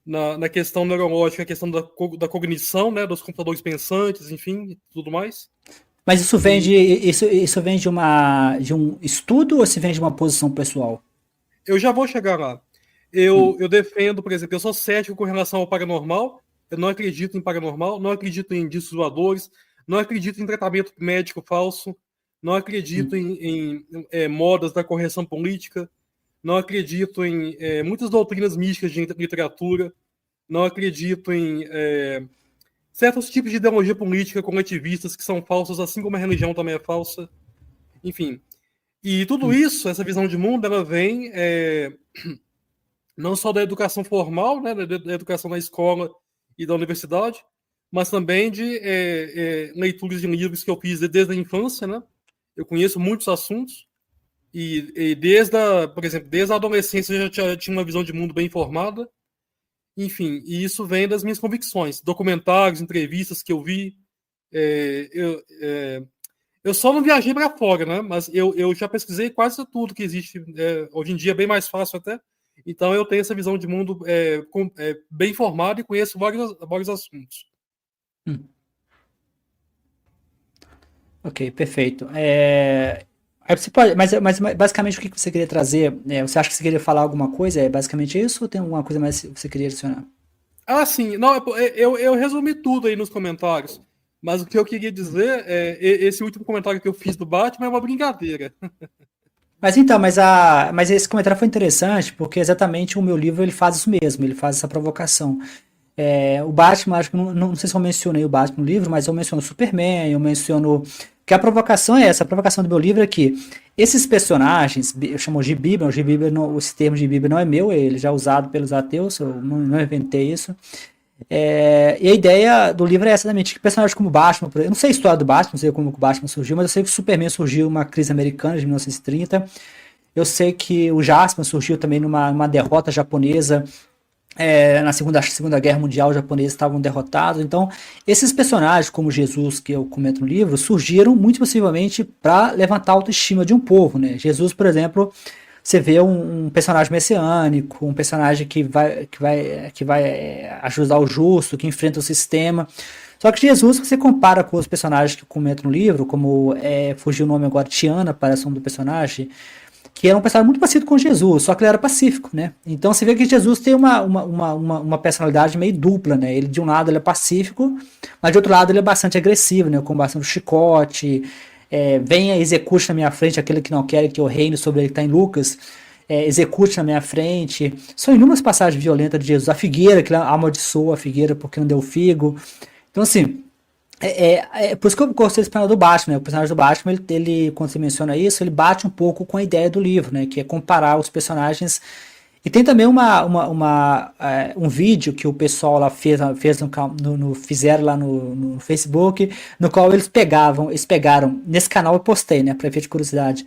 na questão neurológica a questão da cognição, né, dos computadores pensantes, enfim, e tudo mais. Mas isso vem isso vem de um estudo ou se vem de uma posição pessoal? Eu já vou chegar lá. Eu defendo, por exemplo, eu sou cético com relação ao paranormal, eu não acredito em paranormal, não acredito em discos voadores, não acredito em tratamento médico falso, não acredito em modas da correção política, não acredito em muitas doutrinas místicas de literatura, não acredito em certos tipos de ideologia política coletivistas que são falsos, assim como a religião também é falsa. Enfim. E tudo isso, essa visão de mundo, ela vem não só da educação formal, né, da educação na escola e da universidade, mas também de leituras de livros que eu fiz desde a infância, né? Eu conheço muitos assuntos e por exemplo, desde a adolescência eu já tinha uma visão de mundo bem formada. Enfim, e isso vem das minhas convicções, documentários, entrevistas que eu vi. Eu só não viajei para fora, né? Mas eu já pesquisei quase tudo que existe. Hoje em dia é bem mais fácil até. Então eu tenho essa visão de mundo bem formada e conheço vários assuntos. Ok, perfeito. Aí você pode, mas basicamente o que você queria trazer? Você acha que você queria falar alguma coisa? É basicamente isso ou tem alguma coisa mais que você queria adicionar? Ah, sim. Não, eu resumi tudo aí nos comentários. Mas o que eu queria dizer esse último comentário que eu fiz do Batman é uma brincadeira. Mas então, mas esse comentário foi interessante porque exatamente o meu livro ele faz isso mesmo, ele faz essa provocação. O Batman, acho que não sei se eu mencionei o Batman no livro, mas eu menciono o Superman, eu menciono que a provocação é essa, a provocação do meu livro é que esses personagens, eu chamo de Bíblia, esse termo de Bíblia não é meu, ele já é usado pelos ateus, eu não inventei isso. E a ideia do livro é essa também, que personagens como Batman, eu não sei a história do Batman, não sei como o Batman surgiu, mas eu sei que o Superman surgiu numa crise americana de 1930. Eu sei que o Jaspion surgiu também numa derrota japonesa. Na segunda Guerra Mundial, os japoneses estavam derrotados. Então, esses personagens, como Jesus, que eu comento no livro, surgiram muito possivelmente para levantar a autoestima de um povo, né? Jesus, por exemplo, você vê um personagem messiânico, um personagem que vai ajudar o justo, que enfrenta o sistema. Só que Jesus, você compara com os personagens que eu comento no livro, como fugiu o nome agora, Tiana, parece o nome do personagem, que era um personagem muito parecido com Jesus, só que ele era pacífico, né? Então você vê que Jesus tem uma personalidade meio dupla, né? Ele, de um lado, ele é pacífico, mas de outro lado ele é bastante agressivo, né? Com bastante chicote, venha, execute na minha frente aquele que não quer que eu reine sobre ele, que está em Lucas, execute na minha frente. São inúmeras passagens violentas de Jesus. A figueira, que ele amaldiçoou a figueira porque não deu figo. Então, assim, por isso que eu gostei desse personagem do Batman, né? O personagem do Batman, ele, quando você menciona isso, ele bate um pouco com a ideia do livro, né? Que é comparar os personagens. E tem também um vídeo que o pessoal lá fizeram lá no Facebook, no qual eles pegaram, nesse canal eu postei, né? Pra efeito de curiosidade.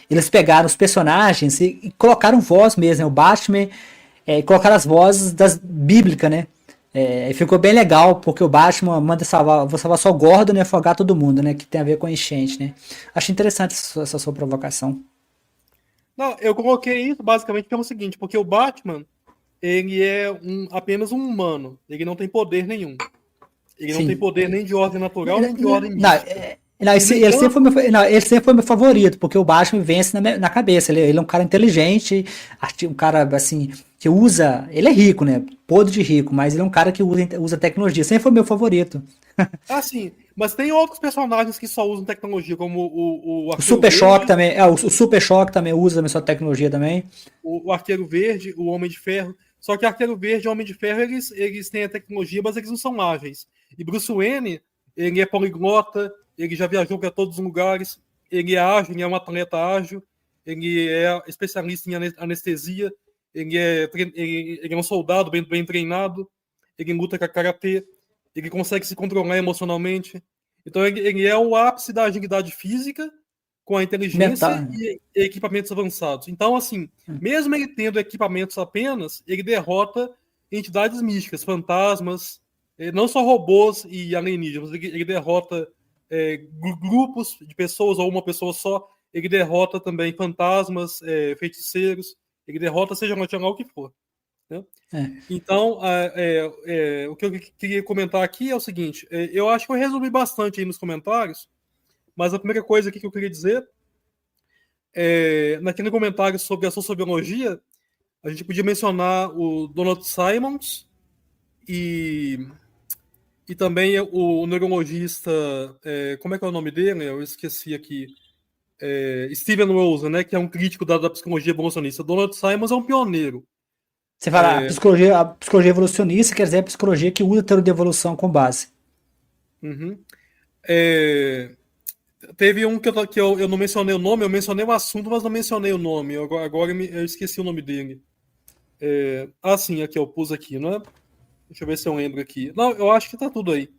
Eles pegaram os personagens e colocaram voz mesmo, né? O Batman, colocaram as vozes bíblicas, né? E ficou bem legal, porque o Batman manda salvar, vou salvar só o Gordon e afogar todo mundo, né? Que tem a ver com a enchente, né? Acho interessante essa sua provocação. Não, eu coloquei isso basicamente pelo seguinte, porque o Batman, ele é apenas um humano, ele não tem poder nenhum. Ele não tem poder nem de ordem natural, nem de ordem mística. Ele sempre foi meu favorito, porque o Batman vence na cabeça. Ele é um cara inteligente, um cara assim, que usa. Ele é rico, né? Podre de rico, mas ele é um cara que usa tecnologia. Sempre foi meu favorito. Sim, mas tem outros personagens que só usam tecnologia, como o Super Choque também. O Super Choque também usa a sua tecnologia também. O Arqueiro Verde, o Homem de Ferro. Só que Arqueiro Verde e Homem de Ferro, eles têm a tecnologia, mas eles não são ágeis. E Bruce Wayne, ele é poliglota, ele já viajou para todos os lugares, ele é ágil, ele é um atleta ágil, ele é especialista em anestesia, ele é um soldado bem treinado, ele luta com a karatê, ele consegue se controlar emocionalmente. Então ele é o ápice da agilidade física com a inteligência e equipamentos avançados. Então, assim, mesmo ele tendo equipamentos apenas, ele derrota entidades místicas, fantasmas, não só robôs e alienígenas, ele derrota grupos de pessoas ou uma pessoa só, ele derrota também fantasmas, feiticeiros, ele derrota seja lá o que for. Né? Então, o que eu queria comentar aqui é o seguinte, eu acho que eu resumi bastante aí nos comentários, mas a primeira coisa aqui que eu queria dizer naquele comentário sobre a sociobiologia, a gente podia mencionar o Donald Simons e também o neurologista, como é que é o nome dele? Eu esqueci aqui. Steven Rosen, né, que é um crítico da psicologia evolucionista. Donald Simons é um pioneiro. Você fala, a psicologia evolucionista quer dizer a psicologia que usa a teoria de evolução com base. Uhum. Teve um que eu não mencionei o nome, eu mencionei o assunto, mas não mencionei o nome. Agora eu esqueci o nome dele. Sim, aqui, eu pus aqui, não é? Deixa eu ver se eu lembro aqui. Não, eu acho que tá tudo aí.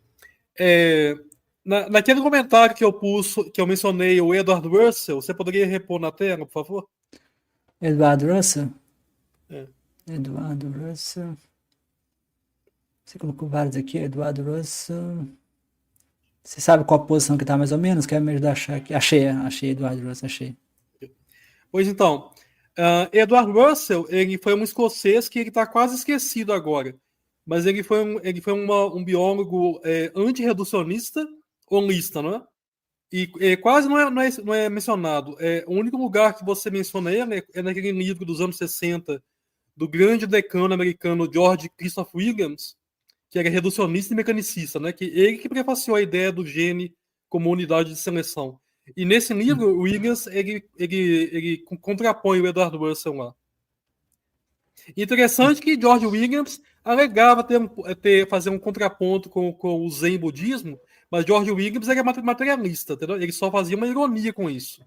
Naquele comentário que eu pus, que eu mencionei o Edward Russell, você poderia repor na tela, por favor? Edward Russell? Edward Russell. Você colocou vários aqui, Edward Russell. Você sabe qual posição que tá mais ou menos? Quer me ajudar a achar aqui? Achei Edward Russell, achei. Pois então, Edward Russell, ele foi um escocês que ele tá quase esquecido agora. Mas ele foi um biólogo antirreducionista, holista, não é? E quase não é mencionado. O único lugar que você menciona ele é naquele livro dos anos 60, do grande decano americano George Christopher Williams, que era reducionista e mecanicista, né? Ele que prefaciou a ideia do gene como unidade de seleção. E nesse livro, o Williams ele contrapõe o Edward Russell lá. Interessante que George Williams alegava fazer um contraponto com o Zen budismo, mas George Williams era materialista, entendeu? Ele só fazia uma ironia com isso.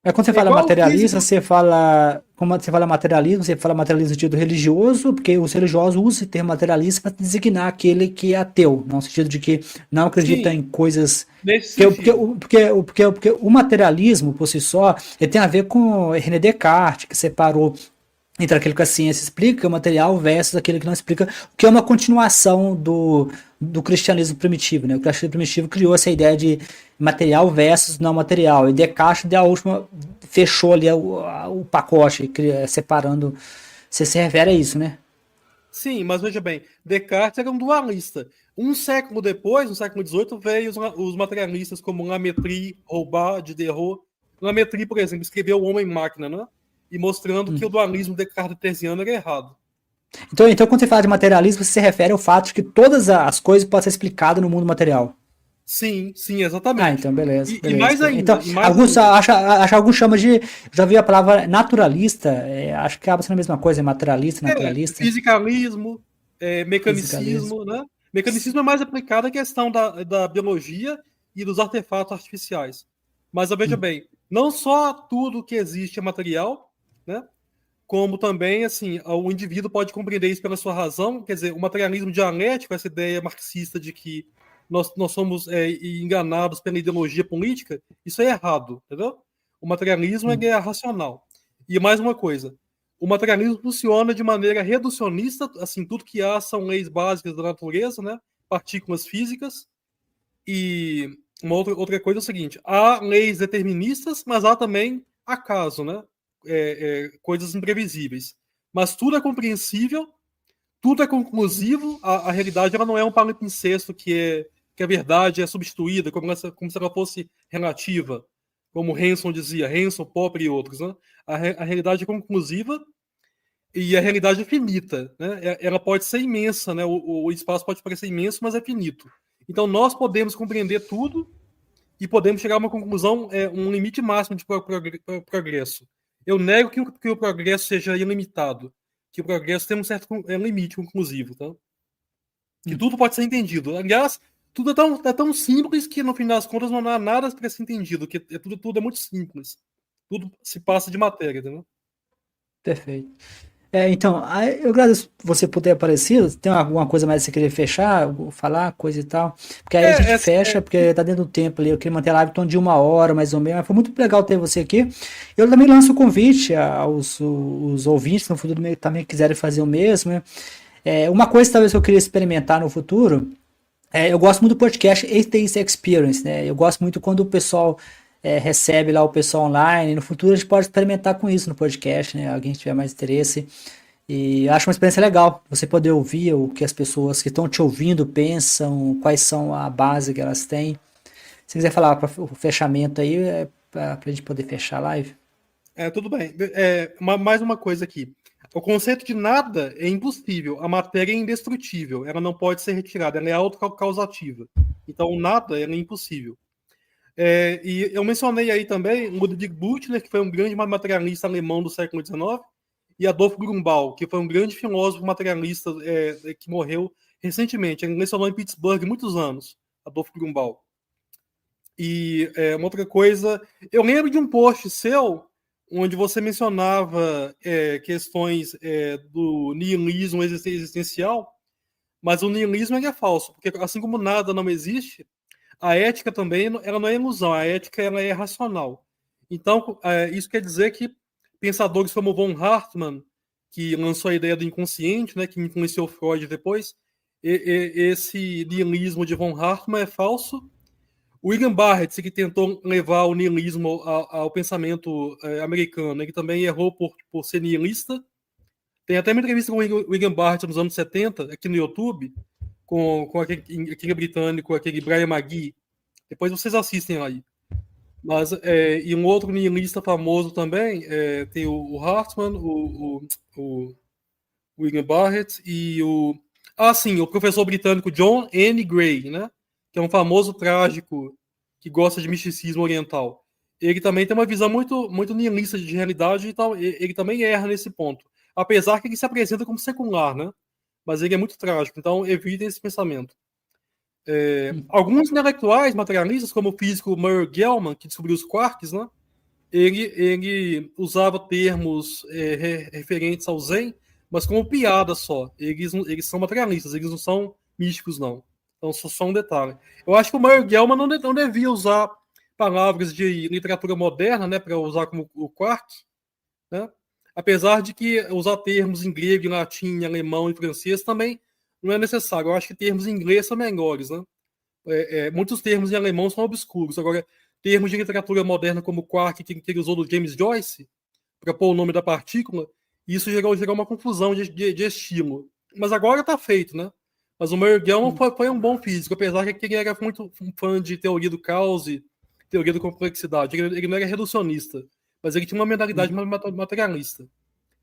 É quando você É fala igual o materialista, físico. você fala. Como você fala materialismo no sentido religioso, porque os religiosos usam o termo materialista para designar aquele que é ateu, no sentido de que não acredita Sim, em coisas. nesse Porque, sentido. porque o materialismo, por si só, ele tem a ver com René Descartes, que separou entre aquilo que a ciência explica, o material, versus aquilo que não explica, o que é uma continuação do cristianismo primitivo. Né? O cristianismo primitivo criou essa ideia de material versus não material. E Descartes, da última, fechou ali o pacote, separando. Você se refere a isso, né? Sim, mas veja bem, Descartes era um dualista. Um século depois, no século XVIII, veio os materialistas como Lametrie, Hobbes, Diderot. Lametrie, por exemplo, escreveu O Homem-Máquina, né? E mostrando que o dualismo descartesiano era errado. Então, quando você fala de materialismo, você se refere ao fato de que todas as coisas podem ser explicadas no mundo material. Sim, sim, Ah, exatamente. então beleza, E beleza. mais ainda, Então, e mais alguns ainda. acho alguns chamam de, já vi a palavra naturalista, acho que acaba sendo a mesma coisa, é materialista, naturalista, Fisicalismo, fisicalismo. mecanicismo, né? Mecanicismo é mais aplicado à questão da biologia e dos artefatos artificiais. Mas veja bem, não só tudo que existe é material, né? Como também, assim, o indivíduo pode compreender isso pela sua razão. Quer dizer, o materialismo dialético, essa ideia marxista de que nós somos enganados pela ideologia política, isso é errado, entendeu? O materialismo é racional. E mais uma coisa, o materialismo funciona de maneira reducionista, assim, tudo que há são leis básicas da natureza, né? Partículas físicas. E uma outra coisa é o seguinte, há leis deterministas, mas há também acaso, né? Coisas imprevisíveis. Mas tudo é compreensível, tudo é conclusivo, a realidade ela não é um palimpsesto que a verdade é substituída, como se ela fosse relativa, como Hanson dizia, Hanson, Popper e outros. Né? A realidade é conclusiva e a realidade é finita. Né? Ela pode ser imensa, né? O espaço pode parecer imenso, mas é finito. Então nós podemos compreender tudo e podemos chegar a uma conclusão, um limite máximo de progresso. Eu nego que o progresso seja ilimitado, que o progresso tem um certo limite conclusivo, tá? Que tudo pode ser entendido. Aliás, tudo é tão simples que no fim das contas não há nada para ser entendido, que tudo é muito simples. Tudo se passa de matéria, entendeu? Perfeito. Então, eu agradeço você por ter aparecido. Tem alguma coisa mais que você querer fechar, falar, coisa e tal? Porque aí a gente É, é, fecha, é, porque tá dentro do tempo ali. Eu queria manter a live em torno de 1 hora, mais ou menos. Mas foi muito legal ter você aqui. Eu também lanço o convite aos os ouvintes no futuro também quiserem fazer o mesmo, né? Uma coisa talvez que eu queria experimentar no futuro, eu gosto muito do podcast Atheist Experience, né? Eu gosto muito quando o pessoal recebe lá o pessoal online. No futuro a gente pode experimentar com isso no podcast, né? Alguém tiver mais interesse. E eu acho uma experiência legal você poder ouvir o que as pessoas que estão te ouvindo pensam, quais são a base que elas têm. Se quiser falar para o fechamento aí, para a gente poder fechar a live. tudo bem. Mais uma coisa aqui. O conceito de nada é impossível. A matéria é indestrutível. Ela não pode ser retirada. Ela é autocausativa. Então, o nada é impossível. E eu mencionei aí também Ludwig Butler, que foi um grande materialista alemão do século XIX, e Adolf Grünbaum, que foi um grande filósofo materialista que morreu recentemente. Ele lecionou em Pittsburgh muitos anos, Adolf Grünbaum. E uma outra coisa, eu lembro de um post seu onde você mencionava questões do niilismo existencial, mas o niilismo é falso, porque assim como nada não existe, a ética também ela não é ilusão, a ética ela é racional. Então, isso quer dizer que pensadores como von Hartmann, que lançou a ideia do inconsciente, né, que influenciou Freud depois, esse niilismo de von Hartmann é falso. O William Barrett, que tentou levar o niilismo ao pensamento americano, ele também errou por ser niilista. Tem até uma entrevista com o William Barrett nos anos 70, aqui no YouTube, com aquele britânico, aquele Brian McGee. Depois vocês assistem aí. Mas, e um outro niilista famoso também, tem o Hartmann, o William Barrett e o professor britânico John N. Gray, né? Que é um famoso trágico que gosta de misticismo oriental. Ele também tem uma visão muito, muito niilista de realidade e tal. Ele também erra nesse ponto. Apesar que ele se apresenta como secular, né? Mas ele é muito trágico, então evitem esse pensamento. Alguns intelectuais materialistas, como o físico Murray Gell-Mann, que descobriu os quarks, né? ele usava termos referentes ao Zen, mas como piada só. Eles são materialistas, eles não são místicos, não. Então, só um detalhe. Eu acho que o Mario Gelman não devia usar palavras de literatura moderna, né, para usar como o Quark, né? Apesar de que usar termos em grego, em latim, em alemão e francês também não é necessário. Eu acho que termos em inglês são melhores, né? Muitos termos em alemão são obscuros. Agora, termos de literatura moderna como Quark, que ele usou do James Joyce, para pôr o nome da partícula, isso gerou uma confusão de estilo. Mas agora está feito, né? Mas o Mario Gelman foi um bom físico, apesar que ele era muito um fã de teoria do caos e teoria da complexidade. Ele não era reducionista, mas ele tinha uma mentalidade materialista.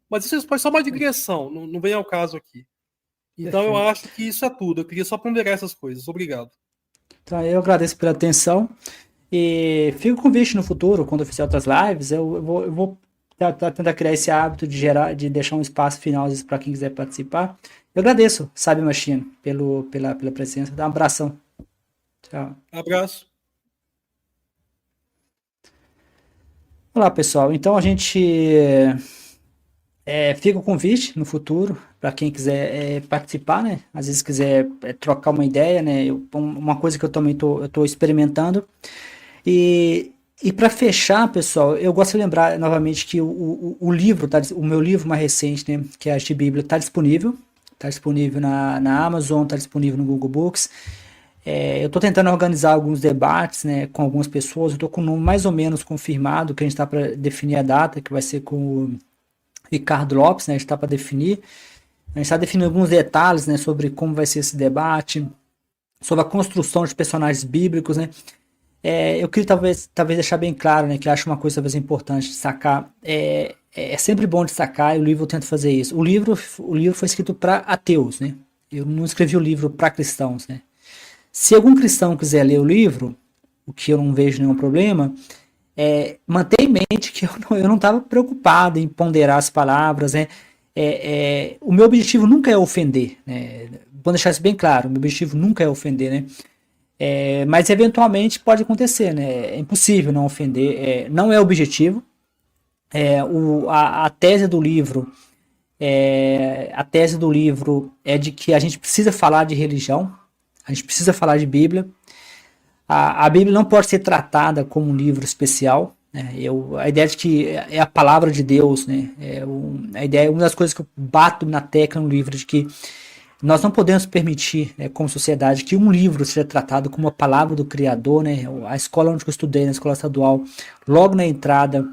Mas isso foi só uma digressão, não vem ao caso aqui. Então eu acho que isso é tudo. Eu queria só ponderar essas coisas. Obrigado. Então, eu agradeço pela atenção e fico com convite no futuro, quando eu fizer outras lives, eu vou tentar criar esse hábito de deixar um espaço final para quem quiser participar. Eu agradeço, Sabe Machine, pela presença. Dá um abração. Tchau. Abraço. Olá, pessoal. Então a gente fica o convite no futuro para quem quiser participar, né? Às vezes quiser trocar uma ideia, né? Uma coisa que eu também estou experimentando. E para fechar, pessoal, eu gosto de lembrar novamente que o livro, o meu livro mais recente, né, que é a Bíblia, está disponível. Está disponível na Amazon, está disponível no Google Books. Eu estou tentando organizar alguns debates, né, com algumas pessoas. Eu estou com um número mais ou menos confirmado, que a gente está para definir a data, que vai ser com o Ricardo Lopes, né, a gente está para definir. A gente está definindo alguns detalhes, né, sobre como vai ser esse debate, sobre a construção de personagens bíblicos, né. Eu queria talvez deixar bem claro, né, que eu acho uma coisa talvez importante destacar. É sempre bom destacar, e o livro eu tento fazer isso. O livro foi escrito para ateus, né. Eu não escrevi o livro para cristãos, né. Se algum cristão quiser ler o livro, o que eu não vejo nenhum problema, mantenha em mente que eu não estava preocupado em ponderar as palavras, né? O meu objetivo nunca é ofender, né? Vou deixar isso bem claro, o meu objetivo nunca é ofender, né? Mas eventualmente pode acontecer, né? É impossível não ofender, não é o objetivo. A tese do livro é de que a gente precisa falar de religião. A gente precisa falar de Bíblia. A Bíblia não pode ser tratada como um livro especial, né? A ideia de que é a palavra de Deus, né? Uma das coisas que eu bato na tecla no livro, de que nós não podemos permitir, né, como sociedade, que um livro seja tratado como a palavra do Criador, né? A escola onde eu estudei, na escola estadual, logo na entrada,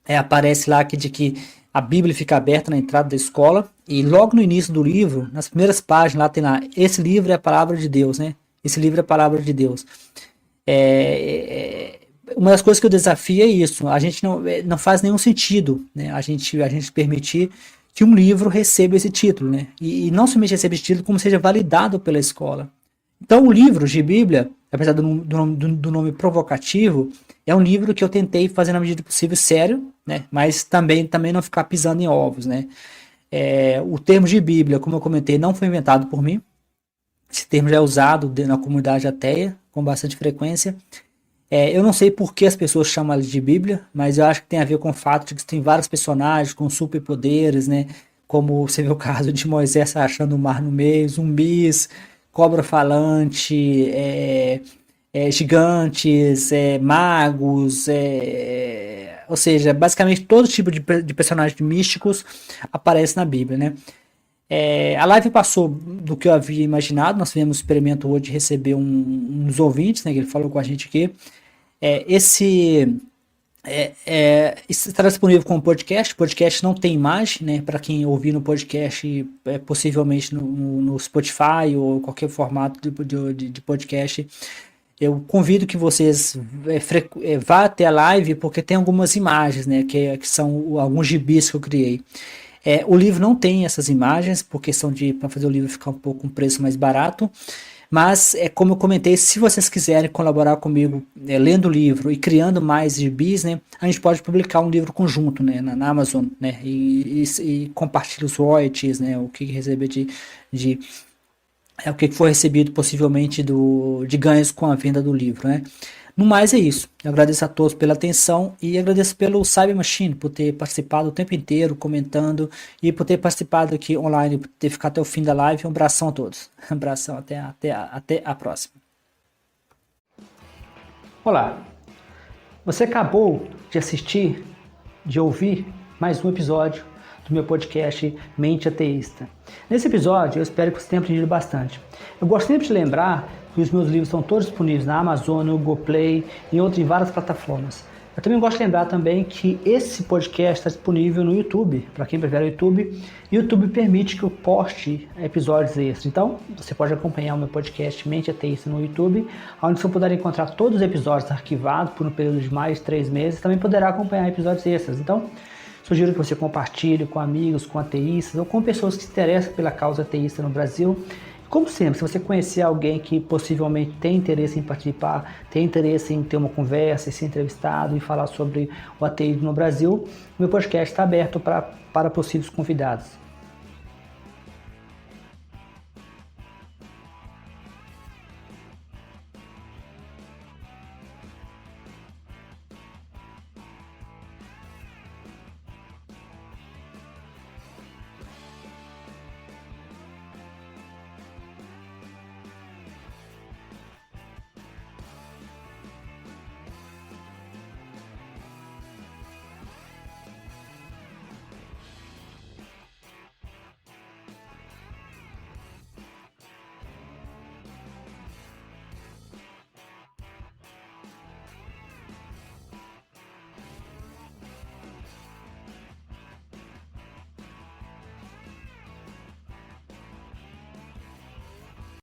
aparece lá de que a Bíblia fica aberta na entrada da escola, e logo no início do livro, nas primeiras páginas, lá tem lá, esse livro é a palavra de Deus, né? Esse livro é a palavra de Deus. Uma das coisas que eu desafio é isso, a gente não faz nenhum sentido, né? A gente permitir que um livro receba esse título, né? E não somente receba esse título, como seja validado pela escola. Então, o livro de Bíblia, apesar do nome provocativo, é um livro que eu tentei fazer na medida do possível sério, né? Mas também não ficar pisando em ovos, né? O termo de Bíblia, como eu comentei, não foi inventado por mim. Esse termo já é usado na comunidade ateia com bastante frequência. Eu não sei por que as pessoas chamam ela de Bíblia, mas eu acho que tem a ver com o fato de que tem vários personagens com superpoderes, né? Como você vê o caso de Moisés achando o mar no meio, zumbis, cobra falante, gigantes, magos, ou seja, basicamente todo tipo de personagens místicos aparece na Bíblia, né? A live passou do que eu havia imaginado. Nós fizemos um experimento hoje de receber uns ouvintes, né, que ele falou com a gente aqui. Esse estará disponível como podcast. O podcast não tem imagem, né? Para quem ouvir no podcast, possivelmente no Spotify ou qualquer formato de podcast. Eu convido que vocês vá até a live, porque tem algumas imagens, né? Que são alguns gibis que eu criei. O livro não tem essas imagens, porque são para fazer o livro ficar um pouco um preço mais barato. Mas, como eu comentei, se vocês quiserem colaborar comigo lendo o livro e criando mais gibis, né, a gente pode publicar um livro conjunto, né, na Amazon, né, e compartilhar os royalties, né, o que receber o que for recebido possivelmente de ganhos com a venda do livro, né. No mais é isso. Eu agradeço a todos pela atenção e agradeço pelo Cyber Machine por ter participado o tempo inteiro, comentando, e por ter participado aqui online, por ter ficado até o fim da live. Um abração a todos. Um abração, até a próxima. Olá, você acabou de assistir, de ouvir mais um episódio do meu podcast Mente Ateísta. Nesse episódio eu espero que você tenha aprendido bastante. Eu gosto sempre de lembrar que os meus livros estão todos disponíveis na Amazon, no Google Play e em várias plataformas. Eu também gosto de lembrar também que esse podcast está disponível no YouTube, para quem prefere o YouTube. E o YouTube permite que eu poste episódios extras. Então, você pode acompanhar o meu podcast Mente Ateísta no YouTube, onde você poderá encontrar todos os episódios arquivados por um período de mais de 3 meses. Também poderá acompanhar episódios extras. Então, sugiro que você compartilhe com amigos, com ateístas ou com pessoas que se interessam pela causa ateísta no Brasil. Como sempre, se você conhecer alguém que possivelmente tem interesse em participar, tem interesse em ter uma conversa, em ser entrevistado e falar sobre o ateísmo no Brasil, meu podcast está aberto para possíveis convidados.